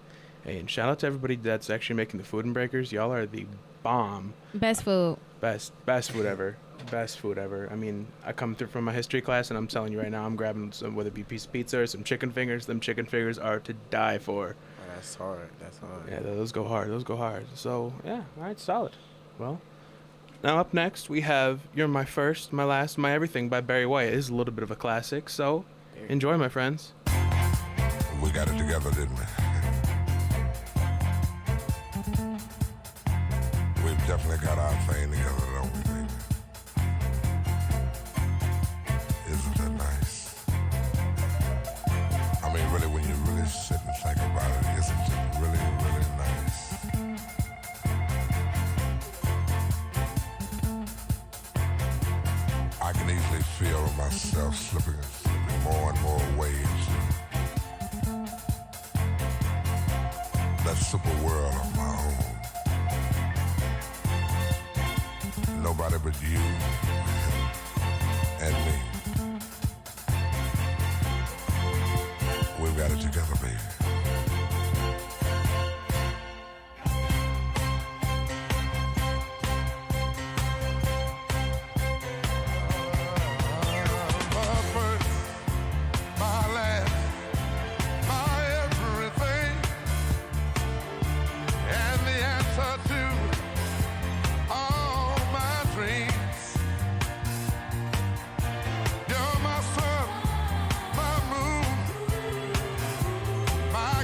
Hey, and shout out to everybody that's actually making the food and breakers. Y'all are the bomb. Best food. Best food ever. Best food ever. I mean, I come through from my history class, and I'm telling you right now, I'm grabbing some, whether it be a piece of pizza or some chicken fingers. Them chicken fingers are to die for. Oh, that's hard. Yeah, those go hard. So, yeah, all right, solid. Well, now up next, we have You're My First, My Last, My Everything by Barry White. It is a little bit of a classic, so enjoy, my friends. We got it together, didn't we? We've definitely got our thing together, don't we, baby? Isn't that nice? I mean, really, when you really sit and think about it, isn't it really, really nice? I can easily feel myself slipping more and more waves. That super world of my own. Nobody but you and me. We've got it together, baby. My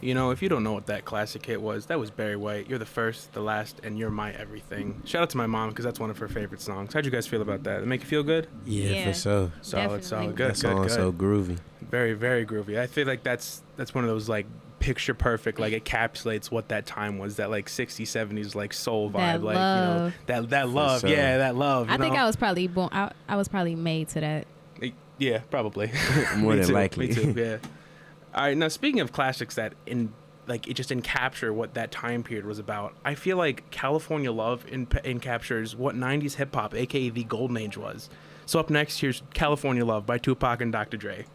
You know, if you don't know what that classic hit was, that was Barry White. You're the first, the last, and you're my everything. Shout out to my mom because that's one of her favorite songs. How'd you guys feel about that? Did it make you feel good? Yeah, for sure. Solid. Good, that song's so groovy. Very, very groovy. I feel like that's one of those like picture perfect, like encapsulates what that time was, that like 60s, 70s like soul vibe, That like love. you know, that love. sure. Yeah, that love. I think I was probably born. I was probably made to that. Yeah, probably. More Me than too, likely. Me too. Yeah. All right. Now, speaking of classics that it just encapture what that time period was about. I feel like California Love encaptures what 90s hip hop, aka the golden age, was. So up next, here's California Love by Tupac and Dr. Dre.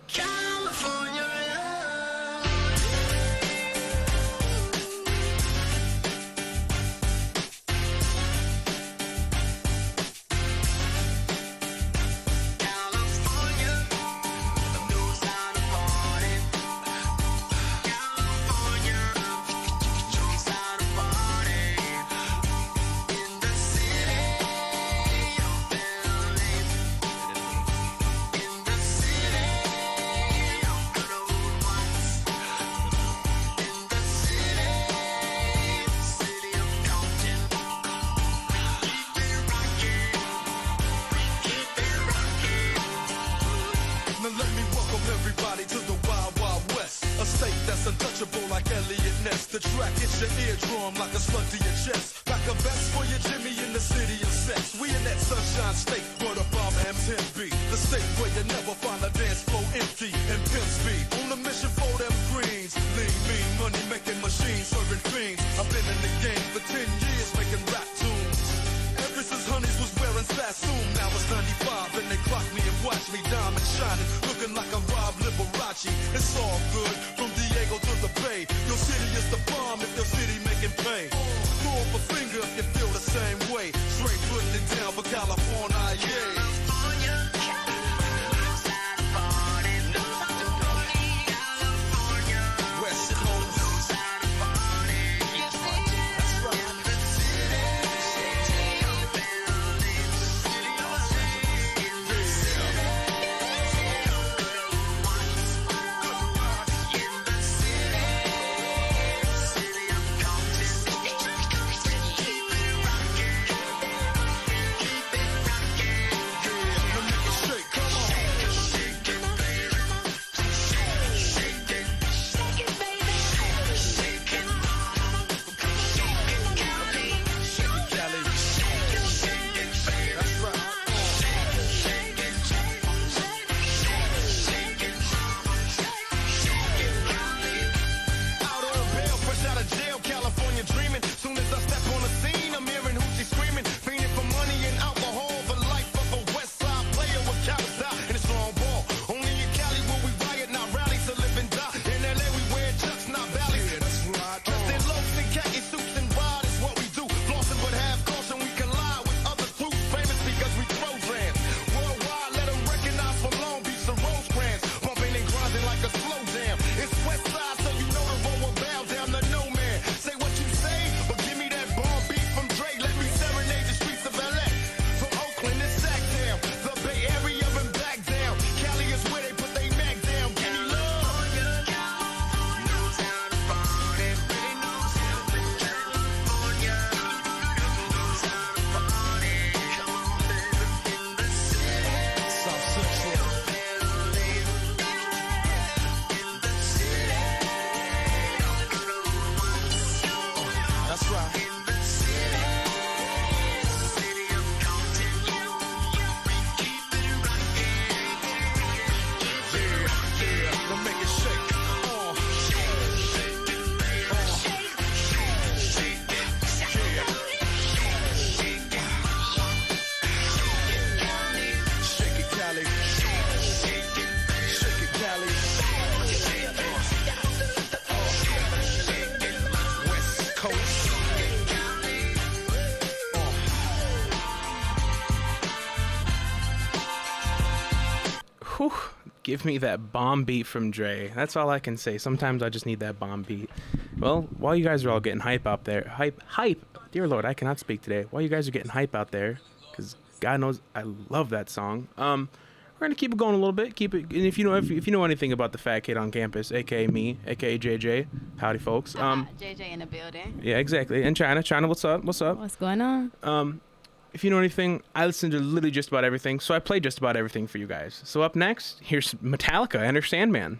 untouchable like Elliot Ness. The track hits your eardrum like a slug to your chest. Pack a vest for your Jimmy in the city of sex. We in that sunshine state where the bomb M10 be. The state where you never find a dance floor empty and pimp speed. On a mission for them greens. Lean, mean, money making machines, serving fiends. I've been in the game for 10 years making rap tunes. Ever since Honeys was wearing Sassoon, now it's 95 and they clock me and watch me diamond shining, looking like a Rob Liberace. It's all good from Diego to the Bay. Your city is the bomb if your city making pay. Throw up a finger if you feel the same way. Straight putting it down for California, yeah. Give me that bomb beat from Dre. That's all I can say. Sometimes I just need that bomb beat. Well, while you guys are all getting hype out there, hype, dear Lord, I cannot speak today. While you guys are getting hype out there, because God knows I love that song. we're gonna keep it going a little bit. Keep it, and if you know anything about the fat kid on campus, aka me, aka JJ, howdy folks. JJ in the building. Yeah, exactly. And China, what's up? What's going on? If you know anything, I listen to literally just about everything, so I play just about everything for you guys. So up next, here's Metallica, Enter Sandman.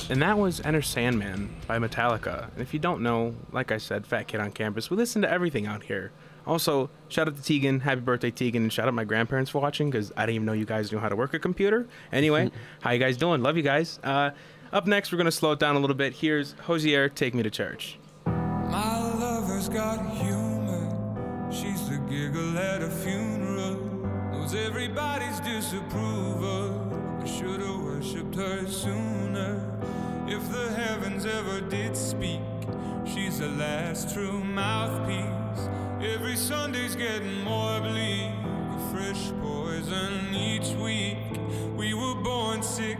And that was Enter Sandman by Metallica. And if you don't know, like I said, Fat Kid on Campus, we listen to everything out here. Also, shout out to Tegan. Happy birthday, Tegan. And shout out my grandparents for watching, because I didn't even know you guys knew how to work a computer. Anyway, how you guys doing? Love you guys. Up next, we're going to slow it down a little bit. Here's Hosier, Take Me to Church. My lover's got humor. She's the giggle at a funeral. Knows everybody's disapproval. I should have worshipped her sooner. If the heavens ever did speak, she's the last true mouthpiece. Every Sunday's getting more bleak, a fresh poison each week. We were born sick,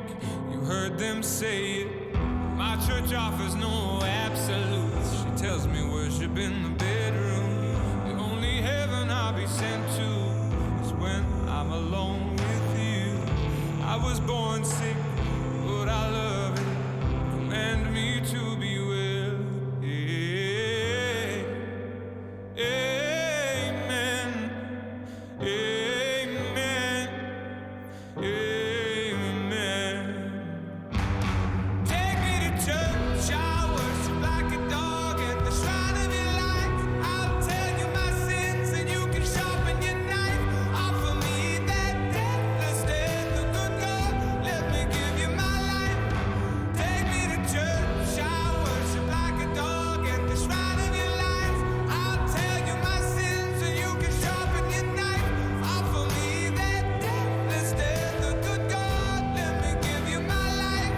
you heard them say it. My church offers no absolutes. She tells me worship in the bedroom. The only heaven I'll be sent to is when I'm alone with you. I was born sick, but I love it. Command me to be well. Amen. Amen. Amen. Take me to church. I worship like a dog at the shrine of your life. I'll tell you my sins and you can sharpen your knife. Offer me that deathless death, the good God. Let me give you my life. Take me to church. I worship like a dog at the shrine of your life. I'll tell you my sins and you can sharpen your knife. Offer me that deathless death, the good God. Let me give you my life.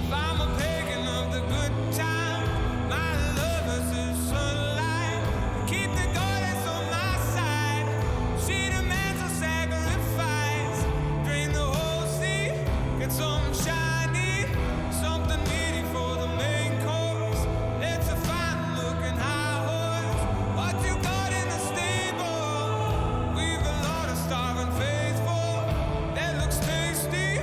If I'm a pagan of the good time, my lover's the sunlight. Keep the goddess on my side. She demands a sacrifice. Drain the whole sea, get something shiny, something meaty for the main course. It's a fine looking high horse. What you got in the stable? We've a lot of starving faithful. That looks tasty,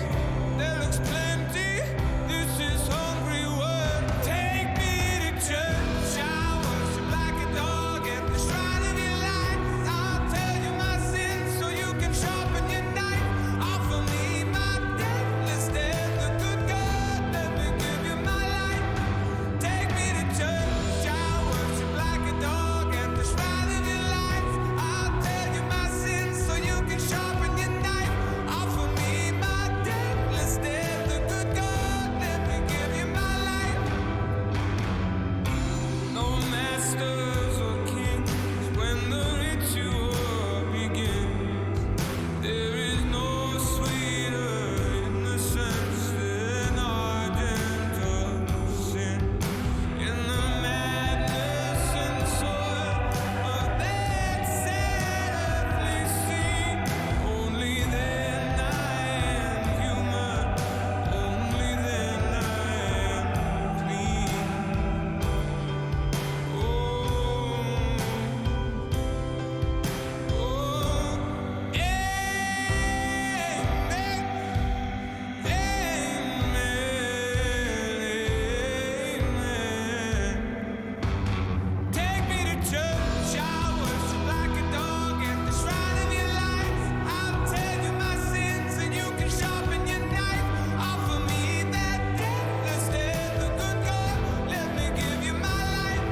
that looks plenty. This is hungry word. Take me to church. I worship like a dog at the shrine of your life. I'll tell you my sins so you can sharpen your knife. Offer me my deathless death, the good God. Let me give you my life. Take me to church. I worship like a dog at the shrine of your life. I'll tell you my sins so you can sharpen your knife. Offer me my deathless death, the good God. Let me give you my life. No masters or kings when the ritual begins. There is no sweeter innocence than our gentle sin. In the madness and soil of that sadly scene, only then I am human. Only then I am clean. Take me to church. I worship like a dog at the shrine of your life. I'll tell you my sins and you can sharpen your knife. Offer me that deathless death, the good God. Let me give you my life.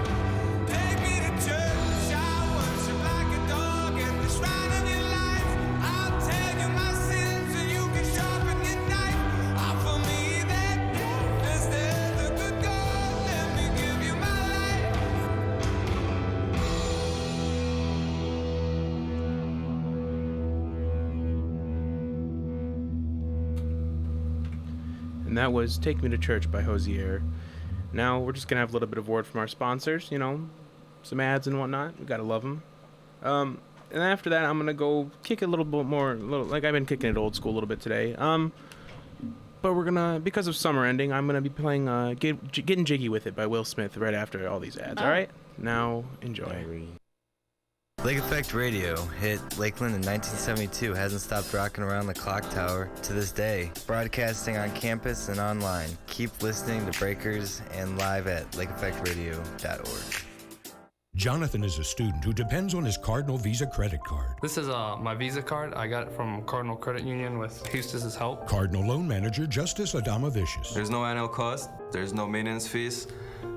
Take me to church. I worship like a dog at the shrine of your life. I'll tell you my sins and you can sharpen your knife. Offer me that deathless death, the good God. Let me give you my life. And that was Take Me to Church by Hosier. Now, we're just going to have a little bit of word from our sponsors, you know, some ads and whatnot. We got to love them. And after that, I'm going to go kick it a little bit more, like I've been kicking it old school a little bit today. But we're going to, because of summer ending, I'm going to be playing Getting Jiggy With It by Will Smith right after all these ads, all right? Now, enjoy. Lake Effect Radio hit Lakeland in 1972, hasn't stopped rocking around the clock tower to this day. Broadcasting on campus and online. Keep listening to Breakers and live at lakeeffectradio.org. Jonathan is a student who depends on his Cardinal Visa credit card. This is my Visa card. I got it from Cardinal Credit Union with Hustis' help. Cardinal loan manager Justice Adamavicius. There's no annual cost, there's no maintenance fees,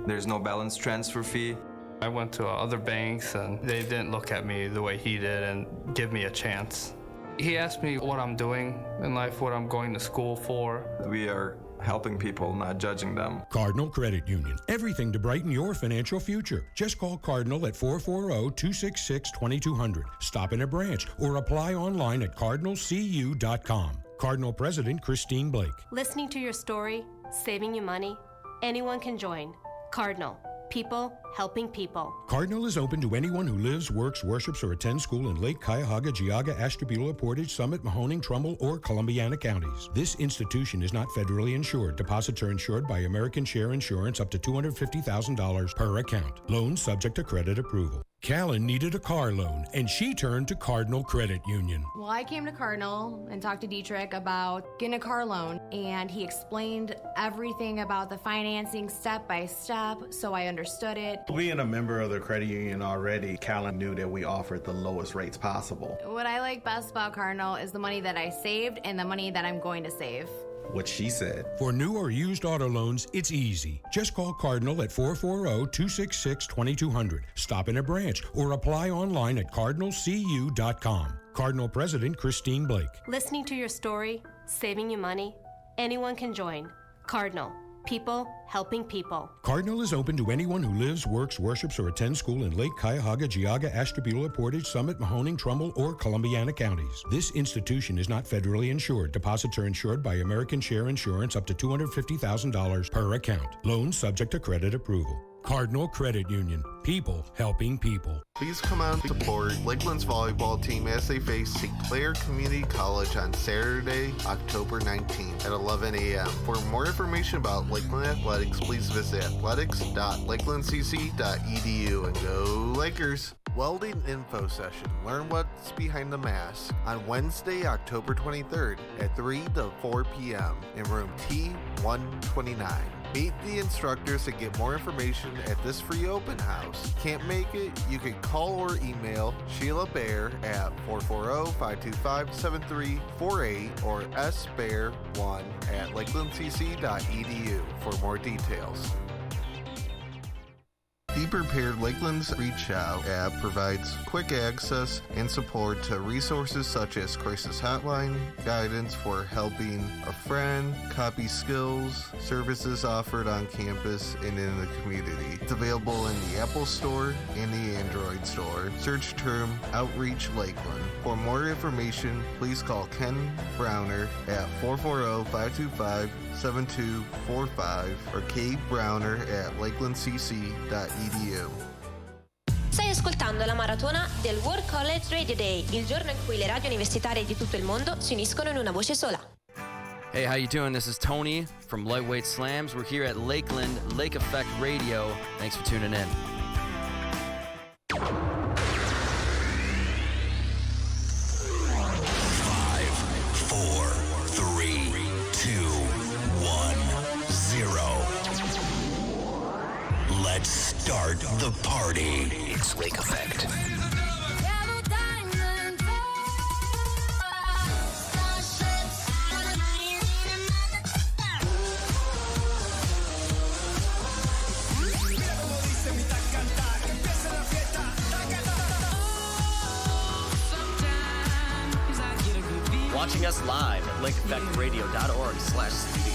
there's no balance transfer fee. I went to other banks and they didn't look at me the way he did and give me a chance. He asked me what I'm doing in life, what I'm going to school for. We are helping people, not judging them. Cardinal Credit Union. Everything to brighten your financial future. Just call Cardinal at 440-266-2200. Stop in a branch or apply online at cardinalcu.com. Cardinal President Christine Blake. Listening to your story, saving you money, anyone can join. Cardinal. People helping people. Cardinal is open to anyone who lives, works, worships, or attends school in Lake Cuyahoga, Geauga, Ashtabula, Portage, Summit, Mahoning, Trumbull, or Columbiana counties. This institution is not federally insured. Deposits are insured by American Share Insurance up to $250,000 per account. Loans subject to credit approval. Callan needed a car loan, and she turned to Cardinal Credit Union. Well, I came to Cardinal and talked to Dietrich about getting a car loan, and he explained everything about the financing step by step, so I understood it. Being a member of the credit union already, Callan knew that we offered the lowest rates possible. What I like best about Cardinal is the money that I saved and the money that I'm going to save. What she said. For new or used auto loans, it's easy. Just call Cardinal at 440-266-2200. Stop in a branch or apply online at cardinalcu.com. Cardinal President Christine Blake. Listening to your story, saving you money, anyone can join. Cardinal. People helping people. Cardinal is open to anyone who lives, works, worships, or attends school in Lake Cuyahoga, Geauga, Ashtabula, Portage, Summit, Mahoning, Trumbull, or Columbiana counties. This institution is not federally insured. Deposits are insured by American Share Insurance up to $250,000 per account. Loans subject to credit approval. Cardinal Credit Union. People helping people. Please come out and support Lakeland's volleyball team as they face St. Clair Community College on Saturday, October 19th at 11 a.m. For more information about Lakeland Athletics, please visit athletics.lakelandcc.edu and go Lakers. Welding Info Session. Learn what's behind the mask on Wednesday, October 23rd at 3 to 4 p.m. in room T129. Meet the instructors and get more information at this free open house. Can't make it? You can call or email Sheila Bear at 440-525-7348 or sbear1 at lakelandcc.edu for more details. Be Prepared Lakeland's Reach Out app provides quick access and support to resources such as crisis hotline, guidance for helping a friend, copy skills, services offered on campus and in the community. It's available in the Apple Store and the Android Store. Search term Outreach Lakeland. For more information, please call Ken Browner at 440-525-7245 or Kate Browner at lakelandcc.edu. Stai ascoltando la maratona del World College Radio Day, il giorno in cui le radio universitarie di tutto il mondo si uniscono in una voce sola. Hey, how you doing? This is Tony from Lightweight Slams. We're here at Lakeland, Lake Effect Radio. Thanks for tuning in. 2, 1, 0. Let's start the party. It's Lake Effect. Watching us live at lakeeffectradio.org/studio.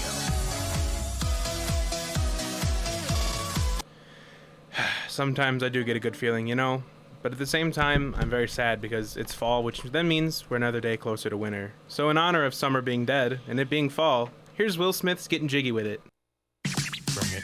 Sometimes I do get a good feeling, you know, but at the same time, I'm very sad because it's fall, which then means we're another day closer to winter. So in honor of summer being dead and it being fall, here's Will Smith's Getting Jiggy With It. Bring it.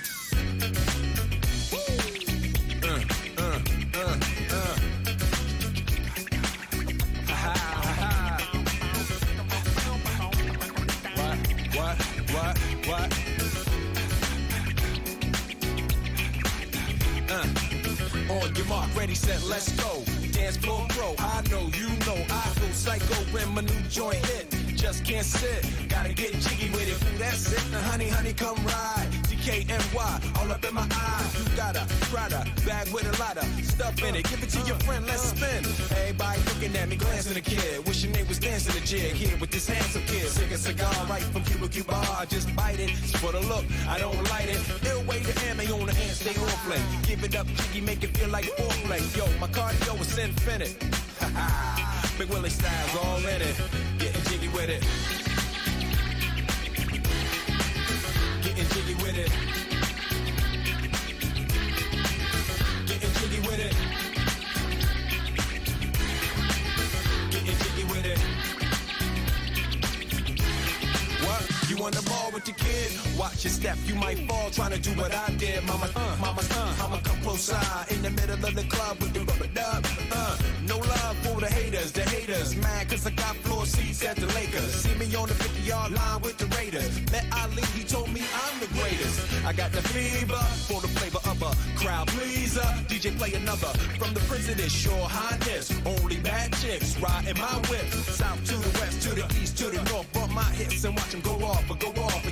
On your mark, ready, set, let's go. Dance floor pro, I know, you know, I go psycho when my new joint hit. Just can't sit, gotta get jiggy with it. Ooh, that's it, now honey, honey, come ride. DKNY, all up in my eye. You got a Prada bag with a lot of stuff in it. Give it to your friend, let's spin. Everybody looking at me, glancing a kid. Wishing they was dancing a jig here with this handsome kid. Sick a cigar right from Cuba Cuba. I just bite it. It's for the look, I don't light it. Ill way to ammo on the hand, stay on play. Give it up, jiggy, make it feel like foreplay. Yo, my cardio is infinite. Big Willie style's all in it. Getting jiggy with it. Getting jiggy with it. Getting jiggy with it. Getting jiggy with it. What? You on the ball with your kid? Watch your step, you might fall trying to do what I did. Mama, I'ma come close side in the middle of the club with the rubber dub. No love for the haters. Mad cause I got floor seats at the Lakers. See me on the 50-yard line with the Raiders. Met Ali, he told me I'm the greatest. I got the fever for the flavor of a crowd pleaser. DJ play another from the president's your highness. Only bad chicks riding my whip. South to the west, to the east, to the north. Bump my hips and watch them go off. But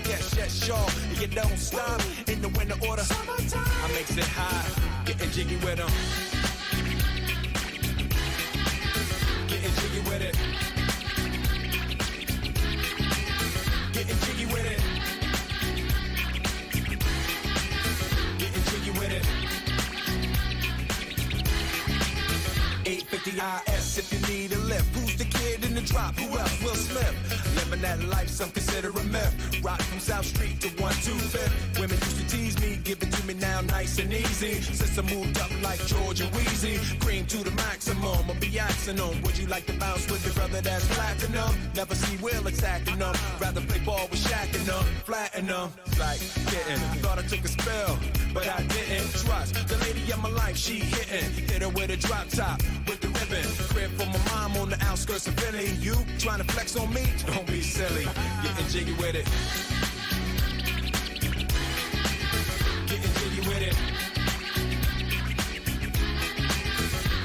yes, sure. You don't stop in the winter order. I makes it high, getting jiggy with them. Getting jiggy with it. Getting jiggy with it. Getting jiggy with it. 850 IS if you need a lift. Who's the kid in the drop? Who else? Will Smith. Living that life, some consider a myth. Rock from South Street to 125th. Women used to tease me, give it to me now nice and easy. Since I moved up like Georgia Wheezy, cream to the maximum, I'll be axing them. Would you like to bounce with your brother that's platinum? Never see Will attacking them. Rather play ball with Shaq and them, flatten them. Like getting, thought I took a spell, but I didn't. Trust the lady of my life, she hitting. Hit her with a drop top, with the ribbon. Crib for my mom on the outskirts of Philly. You trying to flex on me? Don't be silly. Getting jiggy with it. Getting jiggy with it.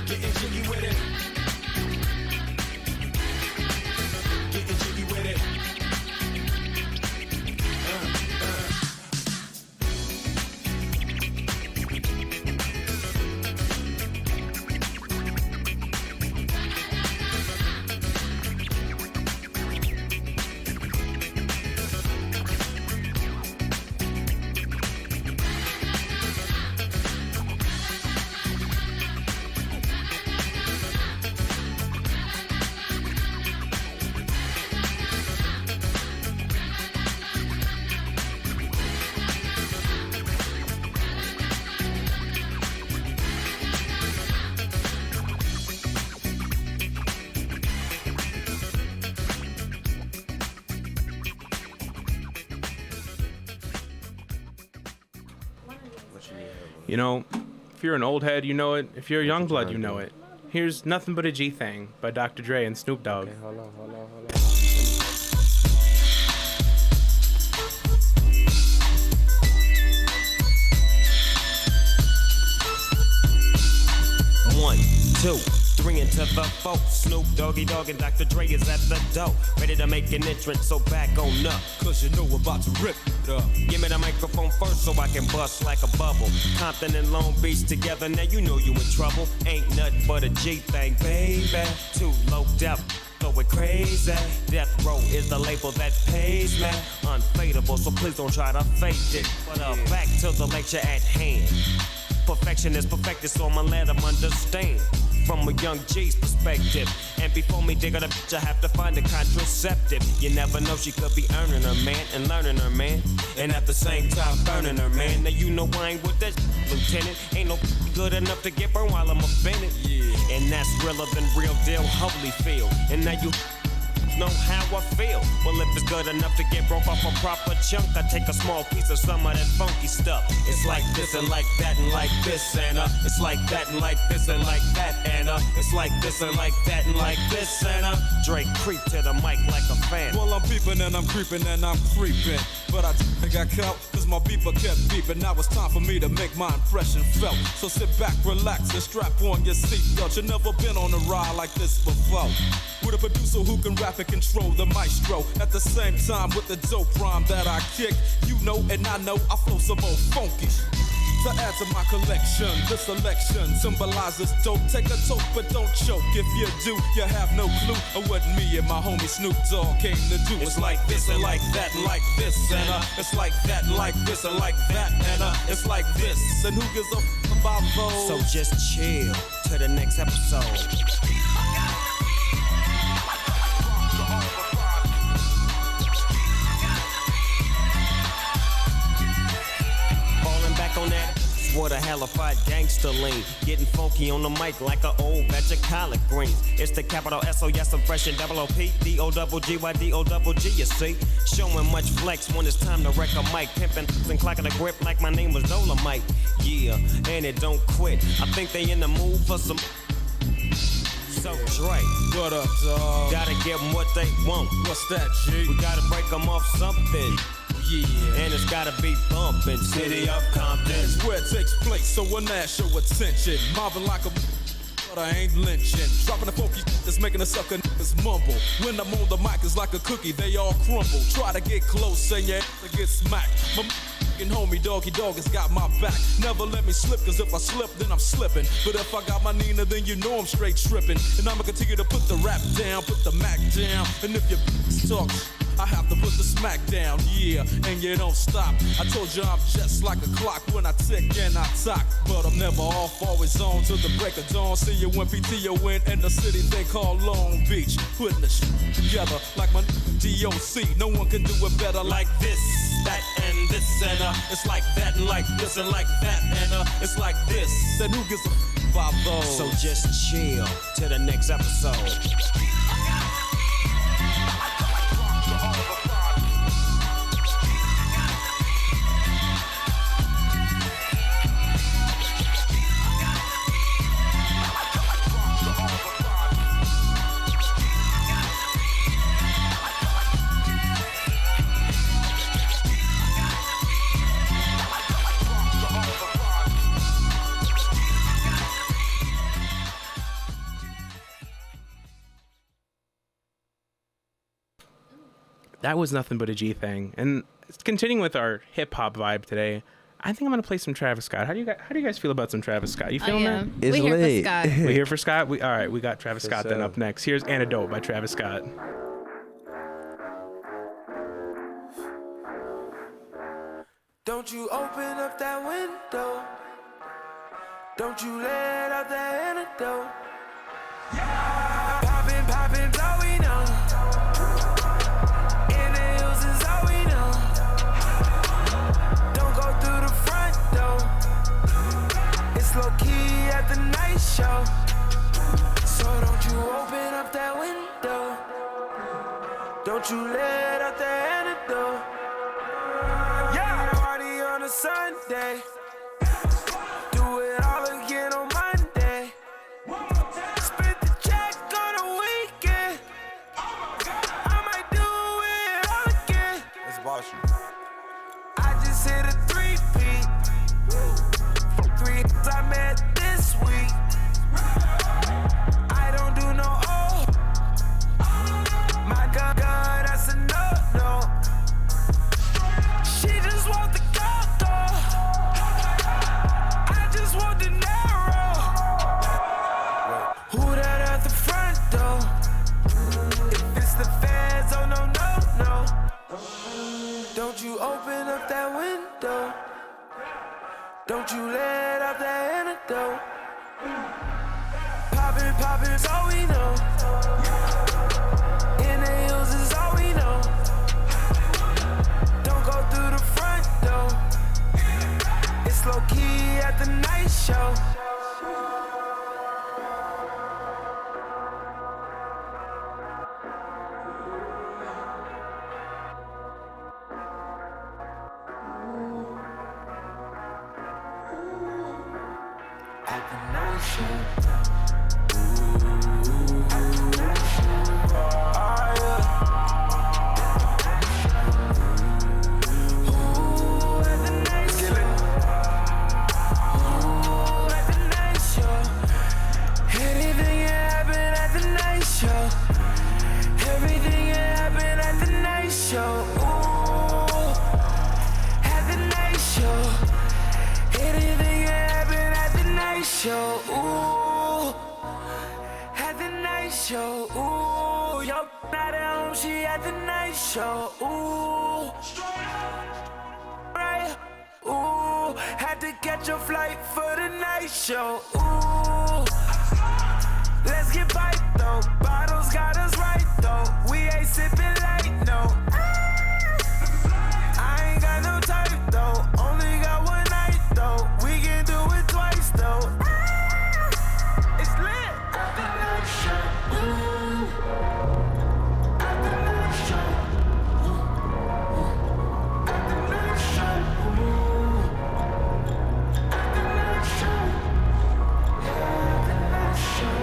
Getting jiggy with it. Getting jiggy with it. You know, if you're an old head, you know it. If you're a young blood, you know it. Here's Nothing But a G Thing by Dr. Dre and Snoop Dogg. Okay, hold on. 1, 2, 3 into the 4. Snoop Doggy Dogg and Dr. Dre is at the door, ready to make an entrance, so back on up. Cause you know we're about to rip it up. Give me the microphone first so I can bust like a bubble. Compton and Long Beach together, now you know you in trouble. Ain't nothing but a G thing, baby. Too low depth, going crazy. Death Row is the label that pays me. Unfadable, so please don't try to fake it. But back to the lecture at hand. Perfection is perfected, so I'ma let them understand from a young G's perspective. And before me dig her the bitch, I have to find a contraceptive. You never know, she could be earning her man and learning her man, and at the same time burning her man. Now you know I ain't with that lieutenant. Ain't no good enough to get burned while I'm offended. Yeah. And that's realer than real deal Holyfield. And now you know how I feel. Well, if it's good enough to get broke off a proper chunk, I take a small piece of some of that funky stuff. It's like this and like that and like this and it's like that and like this and like that and it's like this and like that and like this and Drake creep to the mic like a fan. Well, I'm peeping and I'm creeping and I'm creeping, but I got caught cause my beeper kept beeping. Now it's time for me to make my impression felt. So sit back, relax, and strap on your seatbelt. You've never been on a ride like this before, with a producer who can rap it control the maestro. At the same time with the dope rhyme that I kick, you know and I know I flow some more funky. To add to my collection, this selection symbolizes dope. Take a toke but don't choke. If you do, you have no clue of what me and my homie Snoop Dogg came to do. It's like this and like that and like this and it's like that and like this and like that and it's like this. And who gives a f about those? So just chill to the next episode. On that, what a halified gangster lean. Getting funky on the mic like an old batch of collard greens. It's the capital S-O-S, I'm fresh and double O-P, D-O-double-G-Y-D-O-double-G, you see. Showing much flex when it's time to wreck a mic. Pimping and clacking a grip like my name was Dolomite. Yeah, and it don't quit. I think they in the mood for some. So Dre, what up, dog? Gotta give them what they want. What's that, G? We gotta break them off something. Yeah, and it's gotta be bumpin'. City of Compton. It's where it takes place, so when I show attention. Mobbing like a but I ain't lynching. Dropping the funky that's making the sucker niggas mumble. When I'm on the mic, it's like a cookie, they all crumble. Try to get close and your ass get smacked. My f***ing homie Doggy Dog has got my back. Never let me slip, cause if I slip, then I'm slipping. But if I got my Nina, then you know I'm straight tripping. And I'ma continue to put the rap down, put the Mac down. And if your talk, I have to put the smack down, yeah, and you don't stop. I told you I'm just like a clock when I tick and I talk. But I'm never off, always on till the break of dawn. See you when PTO win in the city they call Long Beach. Putting the shit together like my DOC. No one can do it better like this, that, and this. And it's like that and like this and like that. And it's like this. Then who gives a f about those? So just chill to the next episode. That was Nothing But a G Thing. And continuing with our hip hop vibe today, I think I'm gonna play some Travis Scott. How do you guys feel about some Travis Scott? You feeling that? It's we late. Here for Scott. We here for Scott. All right, we got Travis Scott then up next. Here's Antidote by Travis Scott. Don't you open up that window. Don't you let out that antidote. Yeah. Poppin', blowing on. In the hills is all we know. Don't go through the front door. It's low key at the night show. So don't you open up that window. Don't you let out that antidote. Yeah. Party on a Sunday. Do it all again on Monday. Split the check on a weekend. I might do it all again. Let's boss you. I just hit a 3-peat. 3 hits I met this week. I don't do no my God, that's a no. She just want the coco. I just want the narrow. Who that at the front door? If it's the feds, oh no. Don't you open up that window. Don't you let out that antidote. Poppin', all we know. In the hills is all we know. Don't go through the front door. It's low key at the night show. At the night show. Everything show. Ooh, right. Ooh, had to catch a flight for the night show. Ooh, let's get piped though. Bottles got us right though. We ain't sipping light, no. I ain't got no type though. Only got one night though. We can do it twice though. It's lit. At the night show. Ooh. At the night show. At the night show. Ooh. At the night show. At the night show.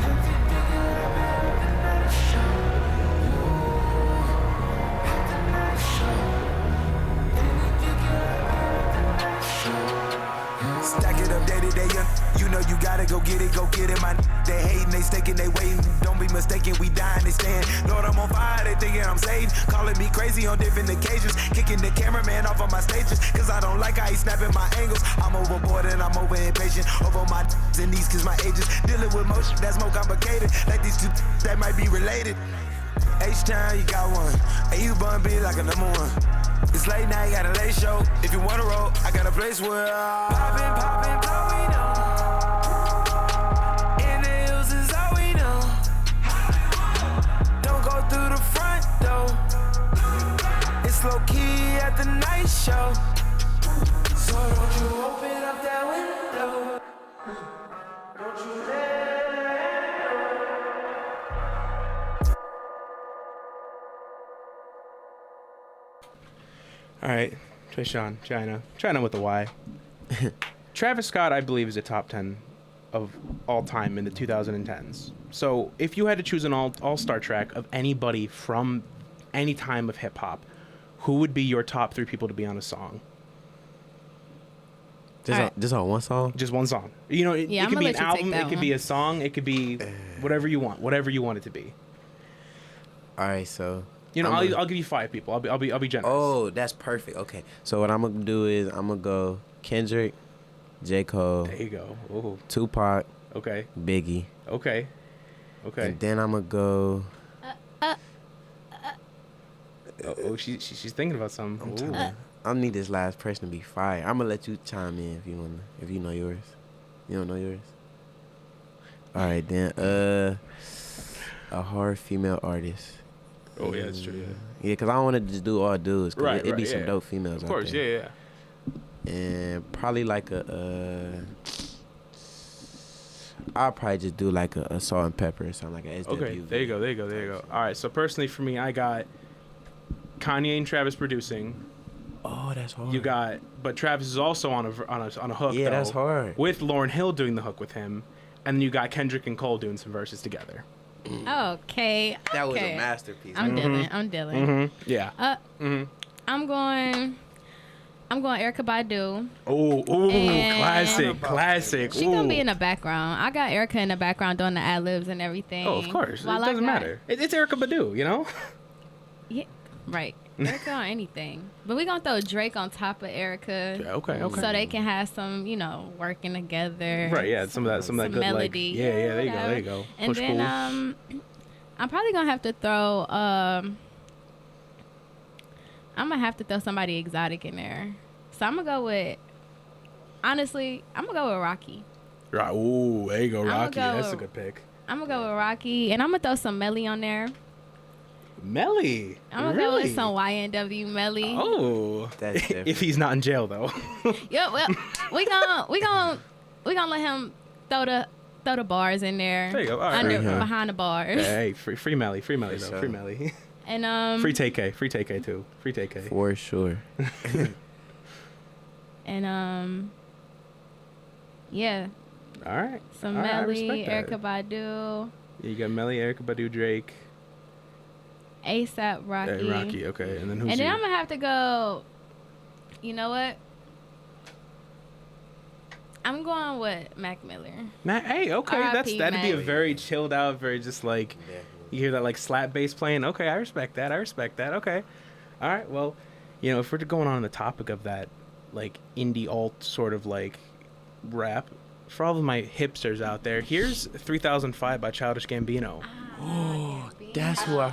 At the night show. At the night show. Stack it up day to day, you know you gotta go get it, my they hating, they staking, they waiting, don't be mistaken, we dying, they stand, Lord, I'm on fire, they thinking I'm Satan, calling me crazy on different occasions, kicking the cameraman off of my stages, cause I don't like how he snapping my angles, I'm overboard and I'm over impatient, over my and these cause my ages, dealing with motion that's more complicated, like these two that might be related, H-Town, you got one, and you bun be like a number one. It's late night, got a late show. If you wanna roll, I got a place where poppin', blowing on. In the hills is all we know. Don't go through the front door. It's low key at the night show. So don't you open up that window. Don't you let All right, Trishawn, China with the Y. Travis Scott, I believe, is a top 10 of all time in the 2010s. So if you had to choose an all-star track of anybody from any time of hip-hop, who would be your top 3 people to be on a song? Just on one song? Just one song. You know, it could be an album, it could be a song, it could be whatever you want it to be. All right, so... You know, I'll give you 5 people. I'll be generous. Oh, that's perfect. Okay, so what I'm gonna do is I'm gonna go Kendrick, J. Cole. There you go. Ooh. Tupac. Okay. Biggie. Okay. And then I'm gonna go. She's thinking about something. I need this last person to be fire. I'm gonna let you chime in if you know yours. You don't know yours. All right, then. A hard female artist. Oh yeah, that's true. Yeah, because I don't want to just do all dudes. Cause it'd be some dope females. Of course, out there. yeah. And probably like I'll probably just do like a salt and pepper or something like a SWV. Okay, there you go. All right, so personally for me, I got Kanye and Travis producing. Oh, that's hard. You got, but Travis is also on a hook. Yeah, that's hard. With Lauryn Hill doing the hook with him, and then you got Kendrick and Cole doing some verses together. Okay. That was a masterpiece. I'm Dylan. Mm-hmm. Yeah. I'm going Erykah Badu. Oh, classic. She gonna be in the background. I got Erykah in the background doing the ad-libs and everything. Oh, of course. It doesn't matter. It's Erykah Badu, you know? Yeah, right. Erykah on anything. But we're gonna throw Drake on top of Erykah. Okay. So they can have some, working together. Right, yeah, some of that good melody. Like, yeah, there you go. And Push then I'm probably gonna have to throw I'm gonna have to throw somebody exotic in there. So I'm gonna go with Rocky. Right. Ooh, there you go, Rocky. That's a good pick. I'm gonna go with Rocky, and I'm gonna throw some Melly on there. Melly? I'm gonna go with some YNW Melly. Oh, that's different. If he's not in jail though. Yeah, well, we gonna let him throw the bars in there. There you go. All right. Behind the bars. Hey, free Melly though. Sure. Free Melly. And free TK too. Free TK. For sure. And yeah. All right. Some Melly, Erykah Badu. Yeah, you got Melly, Erykah Badu, Drake. ASAP Rocky. Rocky, okay. And then who's And then I'm gonna have to go. You know what? I'm going with Mac Miller. Hey, okay, that'd Mac. be a very chilled out, very just like you hear that like slap bass playing. Okay, I respect that. Okay, all right. Well, if we're going on the topic of that, like indie alt sort of like rap, for all of my hipsters out there, here's 3005 by Childish Gambino. Oh, that's who I.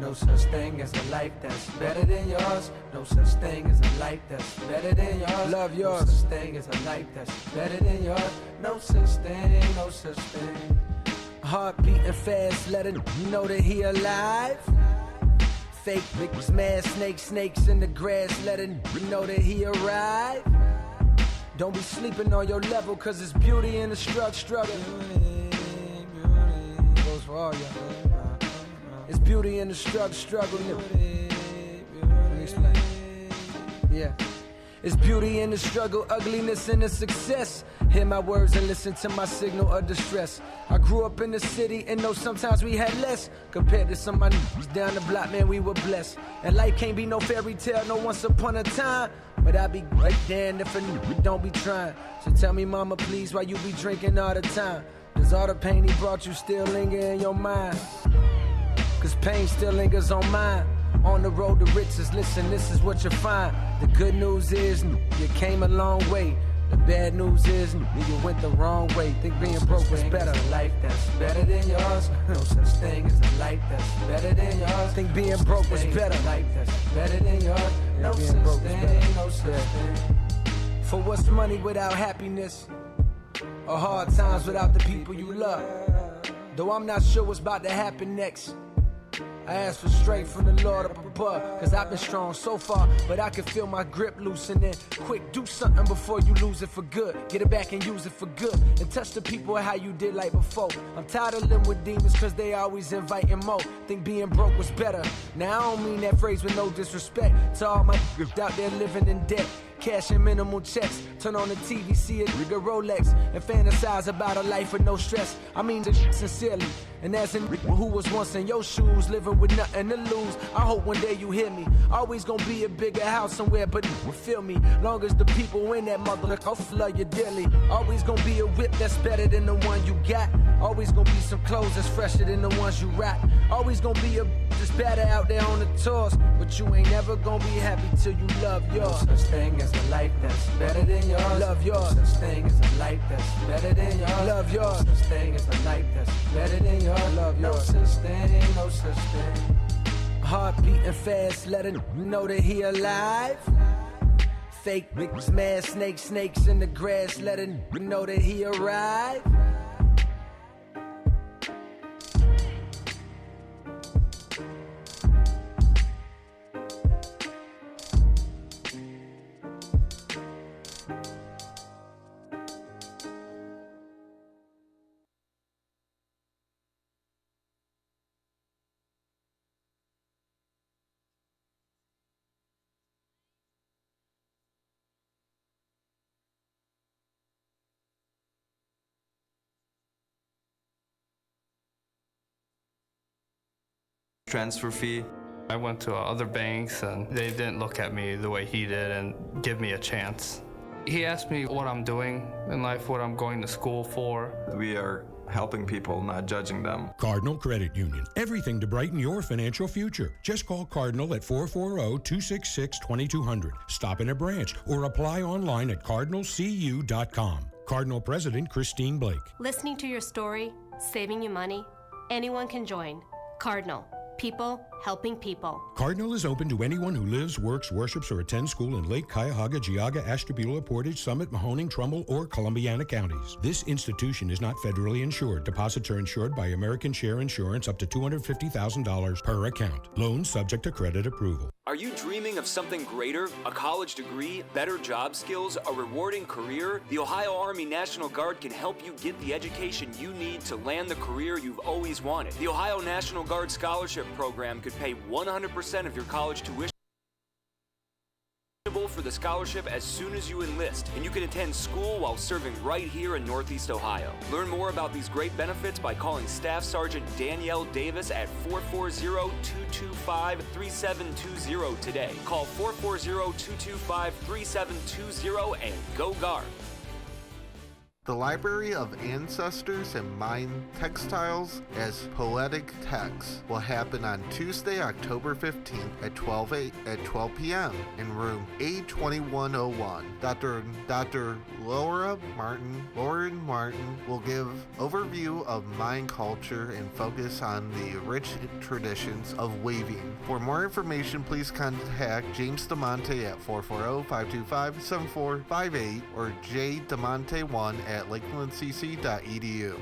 No such thing as a life that's better than yours. No such thing as a life that's better than yours. Love yours. No such thing as a life that's better than yours. No such thing, no such thing. Heart beating fast, let him know that he alive. Fake niggas, mad snakes in the grass, let him know that he arrived. Don't be sleeping on your level, cause it's beauty in the struggle. Goes for all y'all. It's beauty in the struggle. Let me explain. Yeah. It's beauty in the struggle, ugliness in the success. Hear my words and listen to my signal of distress. I grew up in the city and know sometimes we had less. Compared to some of my niggas down the block, man, we were blessed. And life can't be no fairy tale, no once upon a time. But I be right damned if a nigga don't be trying. So tell me, mama, please, why you be drinking all the time? Does all the pain he brought you still linger in your mind? Cause pain still lingers on mine. On the road to riches, listen, this is what you find. The good news is, you came a long way. The bad news is, you went the wrong way. Think being broke was better. A life that's better than yours. No such thing as a life that's better than yours. Think being broke was better. A life that's better than yours. No such thing, no such thing. For what's money without happiness? Or hard times without the people you love? Though I'm not sure what's about to happen next. I ask for strength from the Lord up above. Cause I've been strong so far, but I can feel my grip loosening. Quick, do something before you lose it for good. Get it back and use it for good. And touch the people how you did like before. I'm tired of living with demons cause they always inviting more. Think being broke was better. Now I don't mean that phrase with no disrespect to all my out there living in debt. Cashing minimal checks, turn on the TV, see a nigga Rolex, and fantasize about a life with no stress. I mean this sincerely, and as in who was once in your shoes, living with nothing to lose. I hope one day you hear me. Always gonna be a bigger house somewhere, but you feel me. Long as the people in that mother, I'll flood you dearly. Always gonna be a whip that's better than the one you got. Always gonna be some clothes that's fresher than the ones you rock. Always gonna be a that's better out there on the tours, but you ain't never gonna be happy till you love yours. No such thing as a life that's better than yours. Love yours. No such thing as a life that's better than yours. Love yours. No such thing as a life that's better than yours. Love yours. No such thing, no such thing. Heart beating fast, let him know that he alive. Fake niggas, mad snakes in the grass, let him know that he arrived. Transfer fee. I went to other banks and they didn't look at me the way he did and give me a chance. He asked me what I'm doing in life, what I'm going to school for. We are helping people, not judging them. Cardinal Credit Union. Everything to brighten your financial future. Just call Cardinal at 440-266-2200. Stop in a branch or apply online at cardinalcu.com. Cardinal President Christine Blake. Listening to your story, saving you money, anyone can join. Cardinal. People helping people. Cardinal is open to anyone who lives, works, worships, or attends school in Lake Cuyahoga, Geauga, Ashtabula, Portage, Summit, Mahoning, Trumbull, or Columbiana counties. This institution is not federally insured. Deposits are insured by American Share Insurance up to $250,000 per account. Loans subject to credit approval. Are you dreaming of something greater? A college degree, better job skills, a rewarding career? The Ohio Army National Guard can help you get the education you need to land the career you've always wanted. The Ohio National Guard Scholarship Program could pay 100% of your college tuition for the scholarship as soon as you enlist, and you can attend school while serving right here in Northeast Ohio. Learn more about these great benefits by calling Staff Sergeant Danielle Davis at 440-225-3720 today. Call 440-225-3720 and go Guard. The Library of Ancestors and Mayan Textiles as Poetic Texts will happen on Tuesday, October 15th at 12 p.m. in room A2101. Dr. Lauren Martin will give overview of Mayan culture and focus on the rich traditions of weaving. For more information, please contact James DeMonte at 440-525-7458 or jdemonte1 at lakelandcc.edu.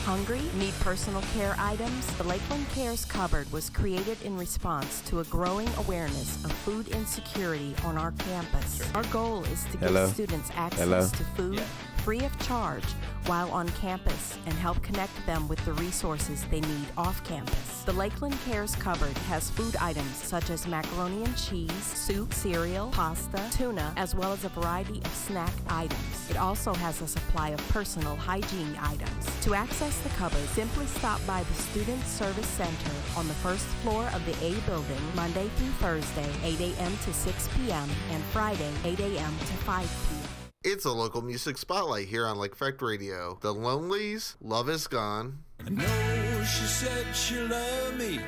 Hungry? Need personal care items? The Lakeland Cares Cupboard was created in response to a growing awareness of food insecurity on our campus. Our goal is to give students access to food free of charge while on campus and help connect them with the resources they need off campus. The Lakeland Cares Cupboard has food items such as macaroni and cheese, soup, cereal, pasta, tuna, as well as a variety of snack items. It also has a supply of personal hygiene items. To access the cupboard, simply stop by the Student Service Center on the first floor of the A building Monday through Thursday, 8 a.m. to 6 p.m. and Friday, 8 a.m. to 5 p.m. It's a local music spotlight here on Lake Effect Radio. The Lonelys, Love Is Gone. I know she said she loved me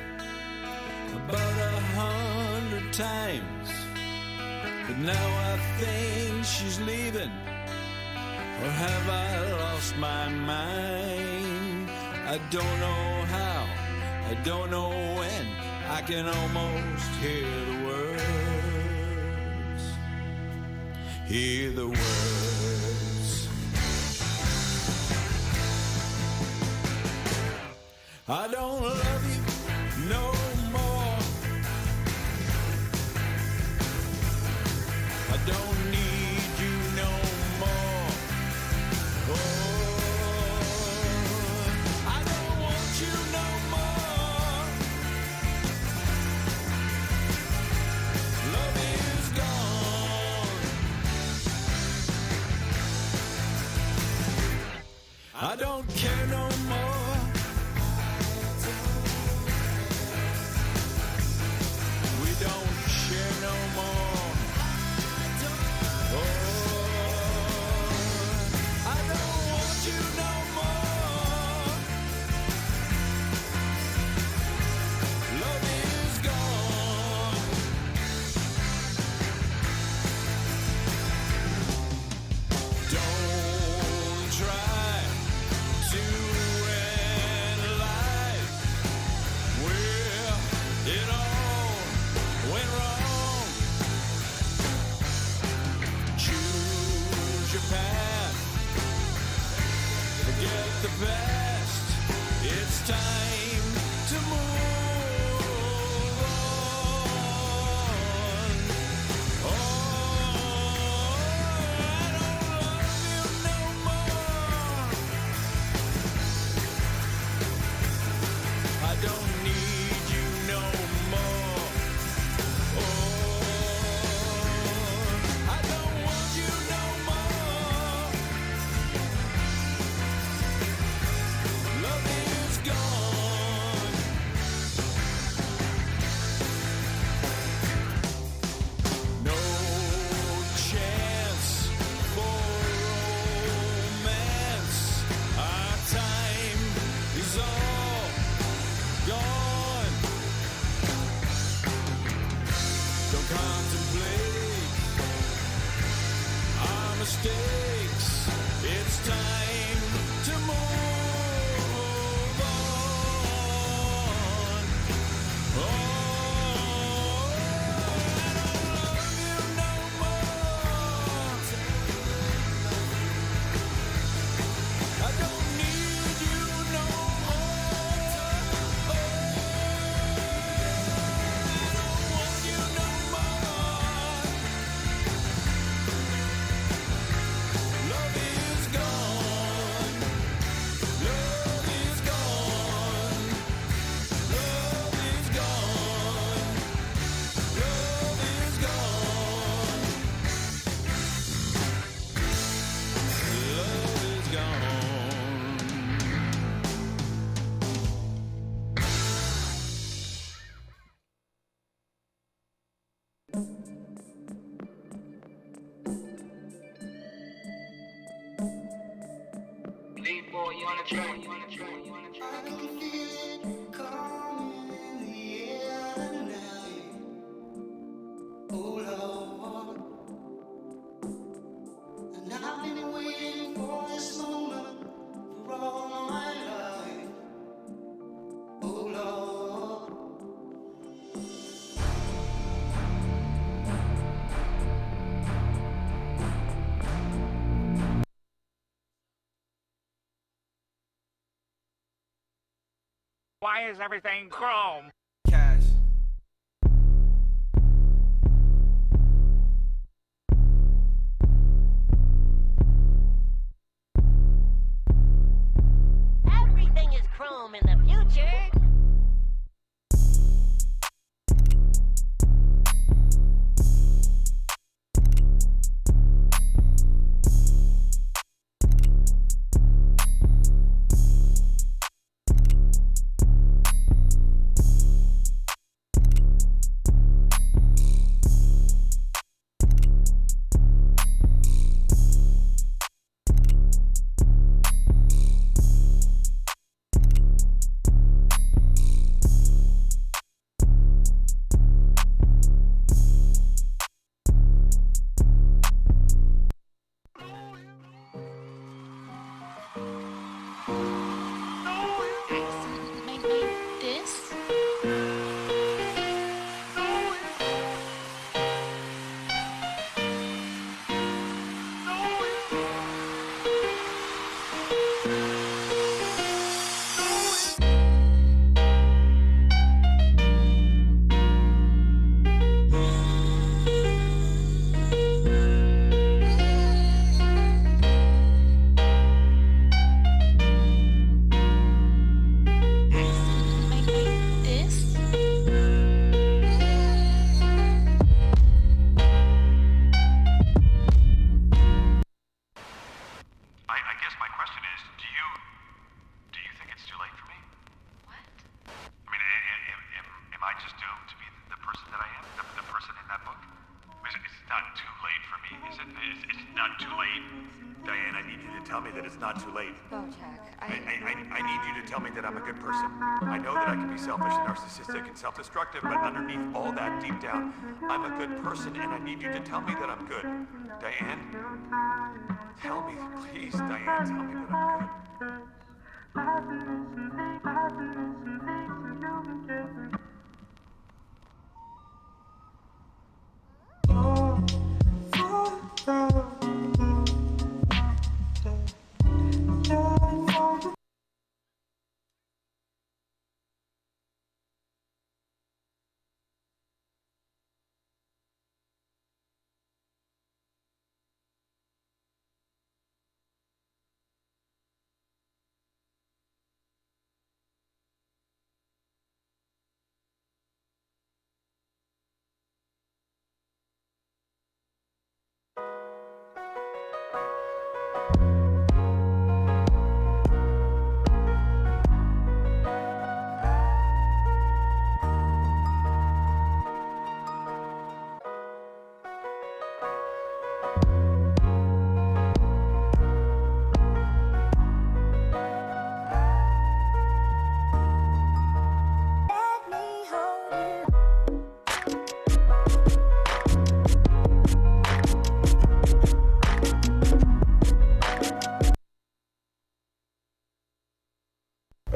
about 100 times, but now I think she's leaving, or have I lost my mind? I don't know how, I don't know when, I can almost hear the words, hear the words. I don't love you no more. I don't need you no more. Oh, I don't want you no more. Love is gone. I don't care no more. Don't share no more. Oh, I don't want you no more. Love is gone. Don't try to analyze where it all went wrong. Choose your path. Forget the past. It's time to move on. Oh, I don't love you no more. I don't need you no more. I don't want you no more. Love is gone. Why is everything chrome? Cash. Everything is chrome in the future. Self-destructive, but underneath all that, deep down, I'm a good person, and I need you to tell me that I'm good. Diane? Tell me, please, Diane, tell me that I'm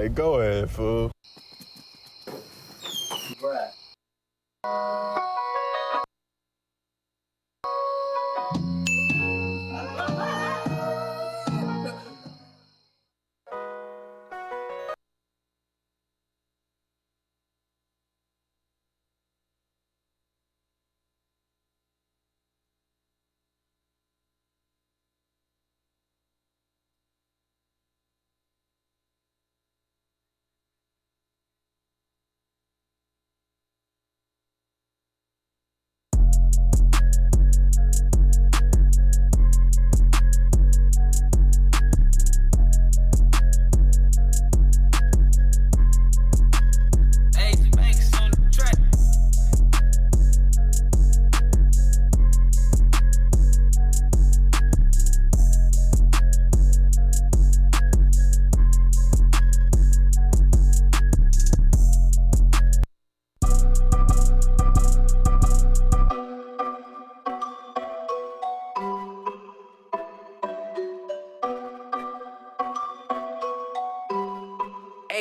Hey, go ahead, fool.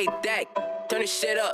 Hey, Dak, turn this shit up.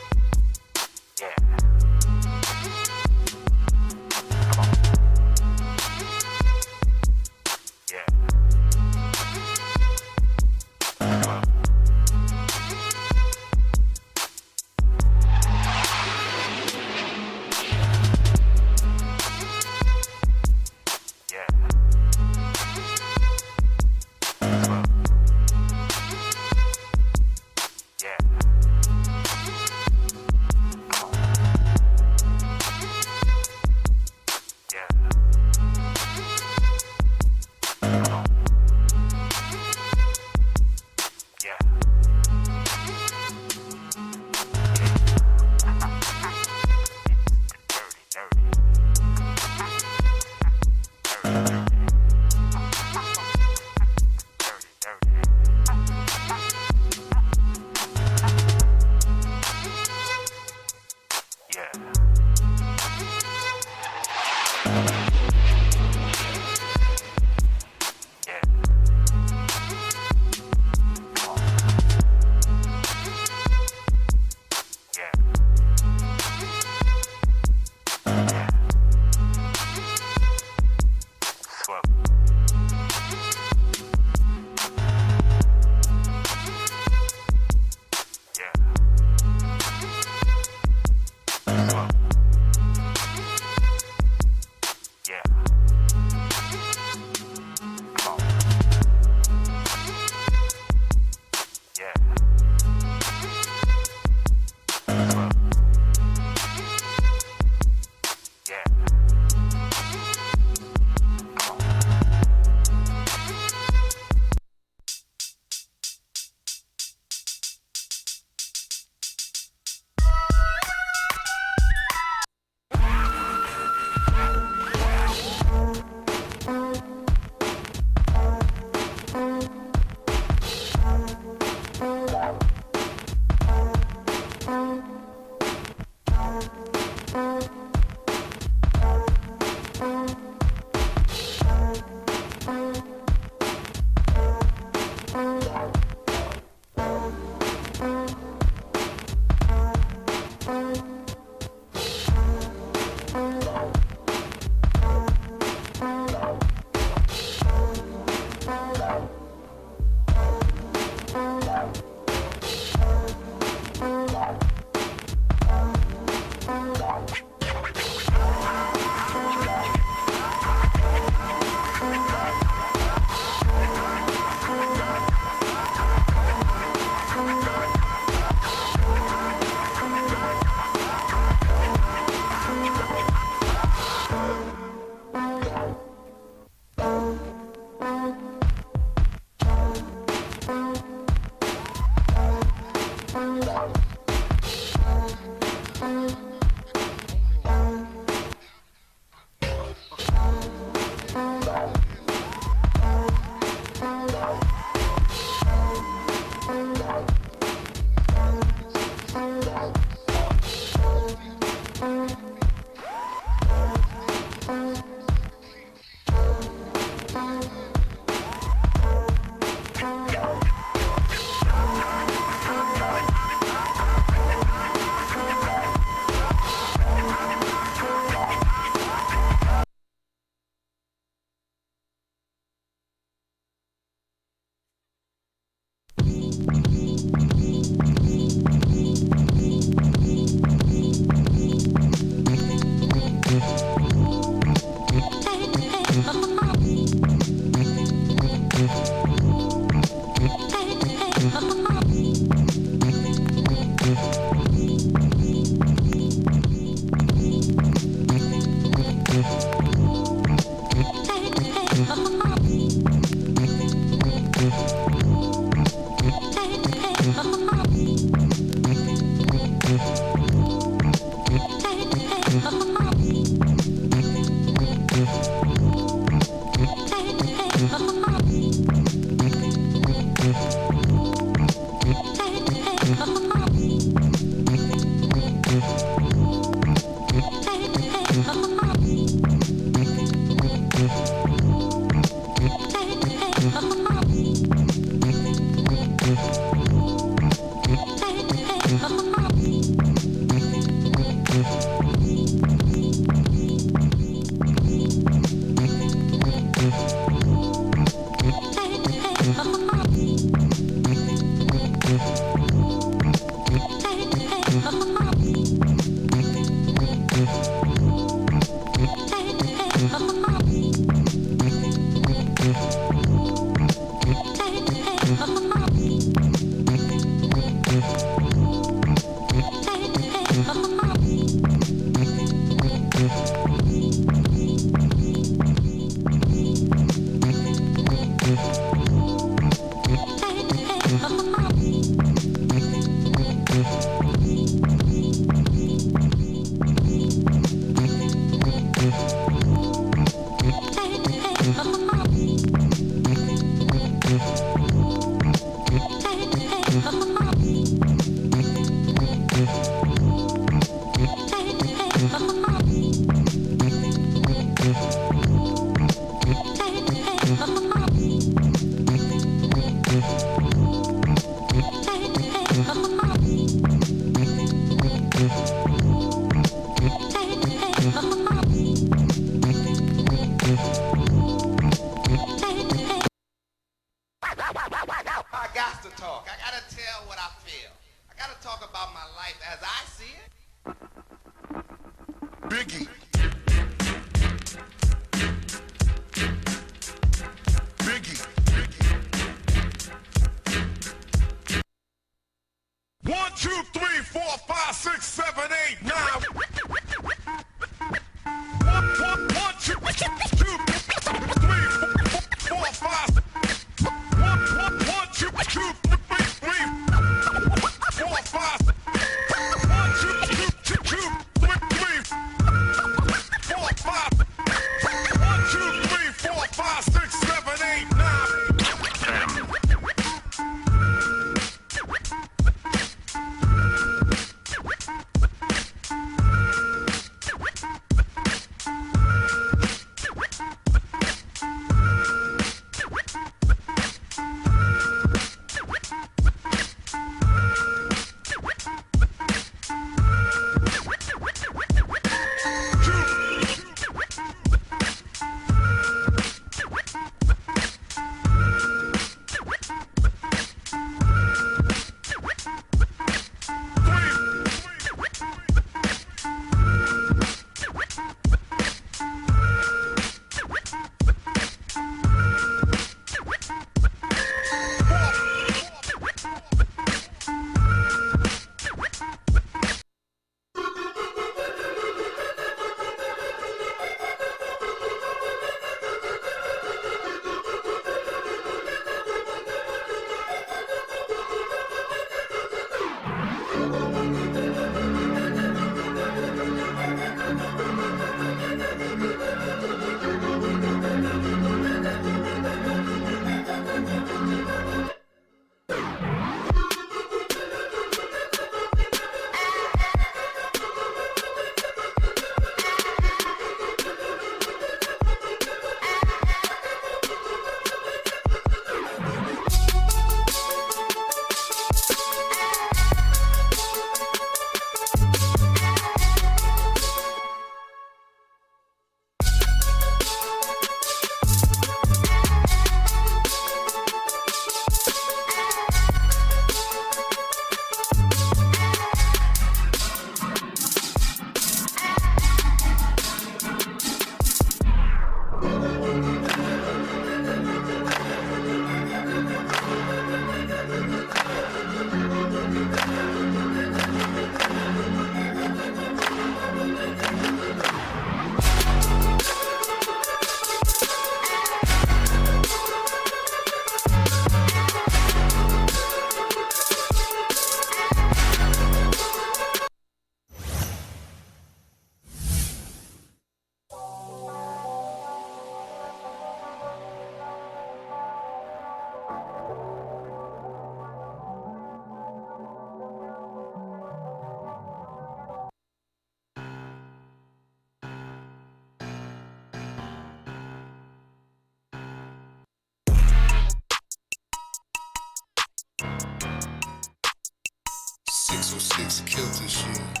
606 killed this shit.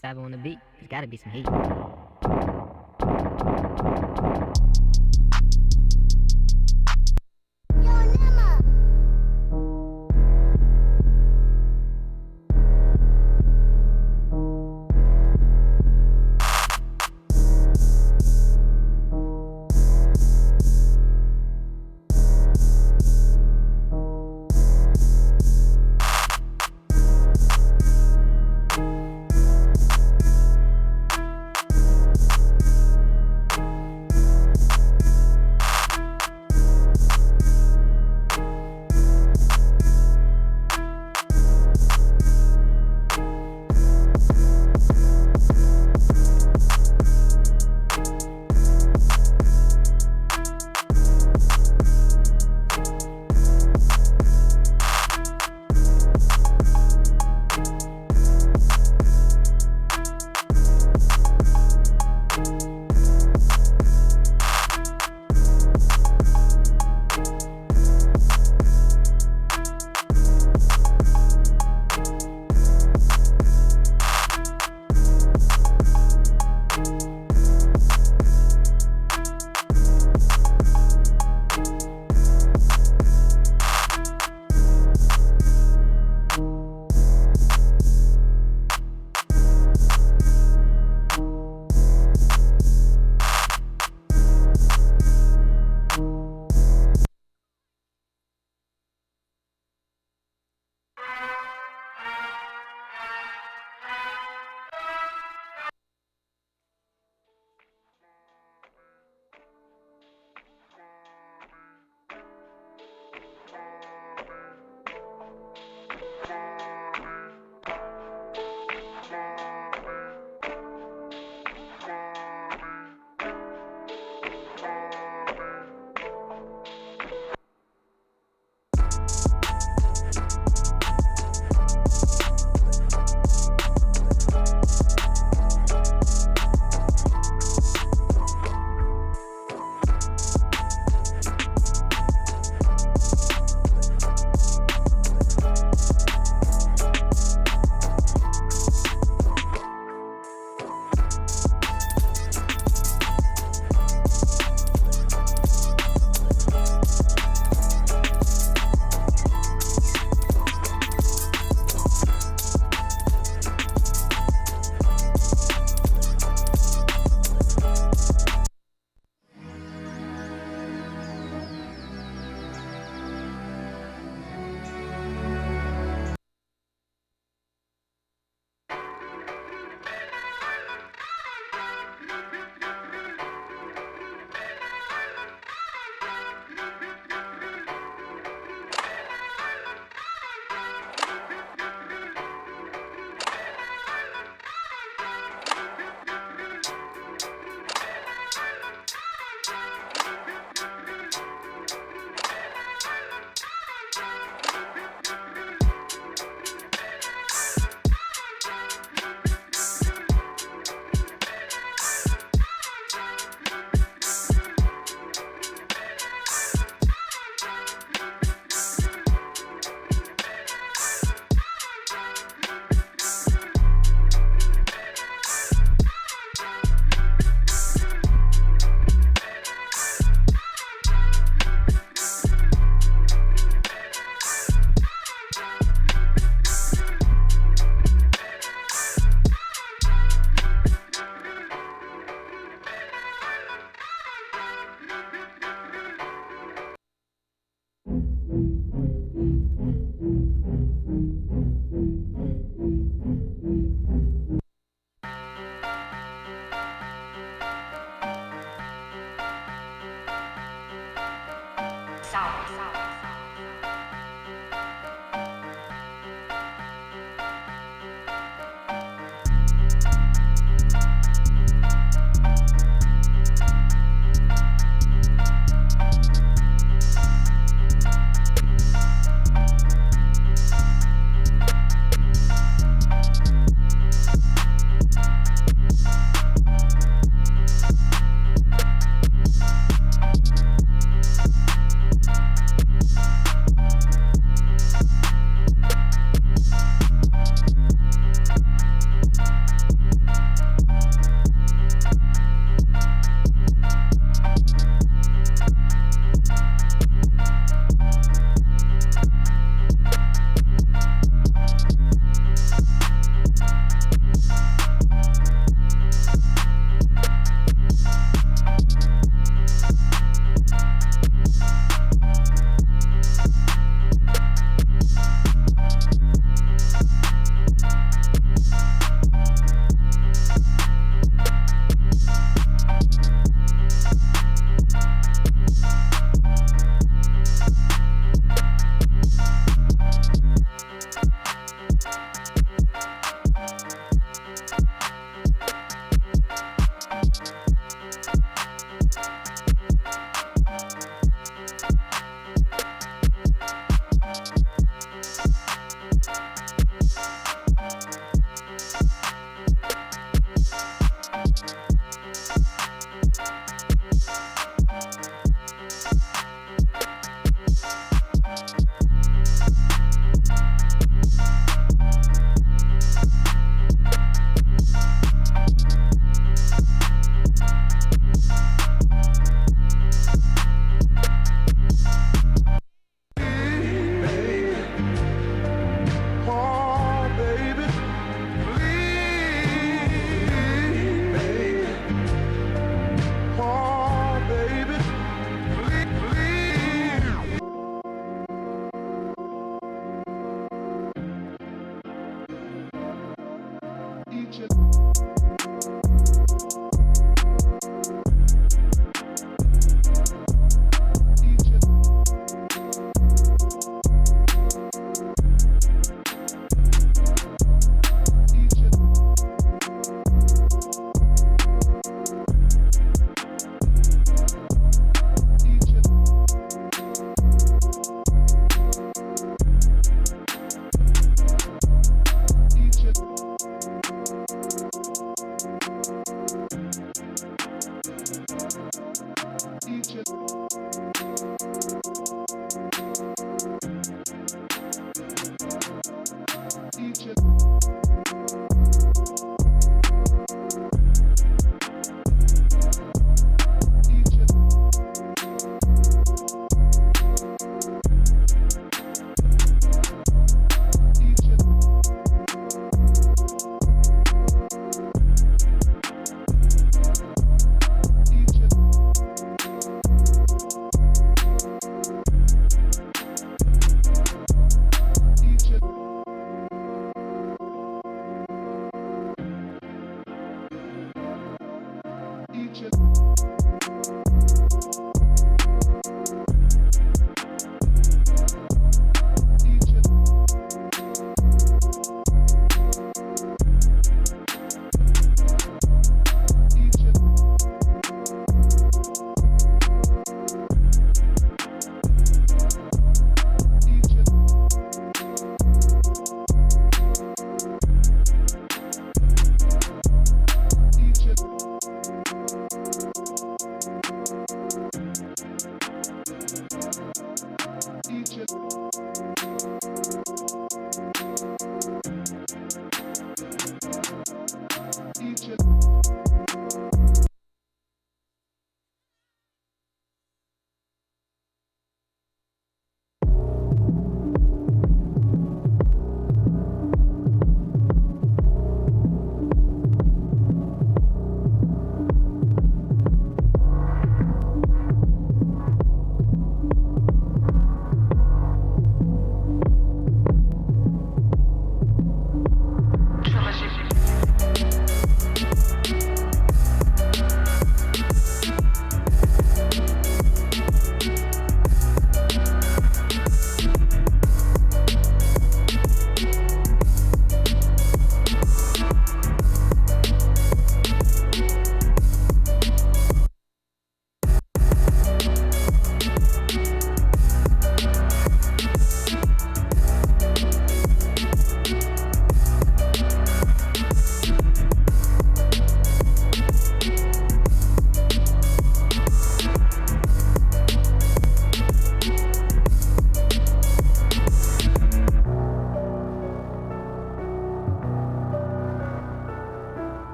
Sabo on the beat. There's gotta be some heat.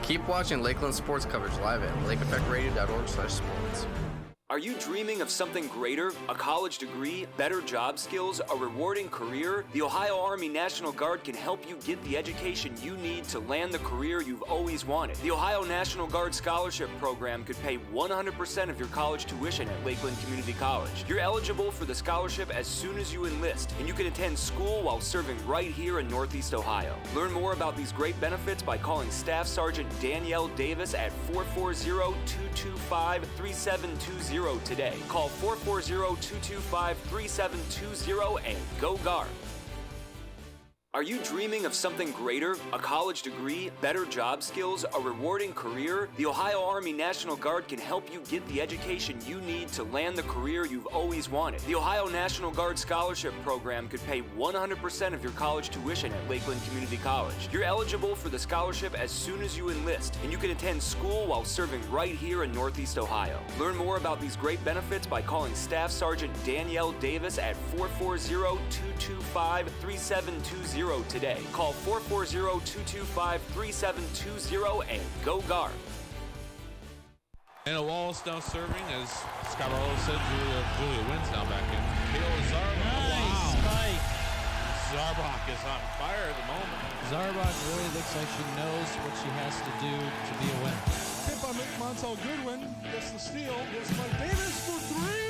Keep watching Lakeland sports coverage live at lakeeffectradio.org/sports. Are you dreaming of something greater? A college degree, better job skills, a rewarding career? The Ohio Army National Guard can help you get the education you need to land the career you've always wanted. The Ohio National Guard Scholarship Program could pay 100% of your college tuition at Lakeland Community College. You're eligible for the scholarship as soon as you enlist, and you can attend school while serving right here in Northeast Ohio. Learn more about these great benefits by calling Staff Sergeant Danielle Davis at 440-225-3720 today. Call 440-225-3720 and go Guard. Are you dreaming of something greater? A college degree, better job skills, a rewarding career? The Ohio Army National Guard can help you get the education you need to land the career you've always wanted. The Ohio National Guard Scholarship Program could pay 100% of your college tuition at Lakeland Community College. You're eligible for the scholarship as soon as you enlist, and you can attend school while serving right here in Northeast Ohio. Learn more about these great benefits by calling Staff Sergeant Danielle Davis at 440-225-3720 today. Call 440-225-3720 and go Guard. And a Wallace now serving as Scott Barlow said. Julia wins now back in. Kayla Zarbach. Nice spike. Zarbach is on fire at the moment. Zarbach really looks like she knows what she has to do to be a winner. Tip by Montel Goodwin. Gets the steal. Here's Mike Davis for three.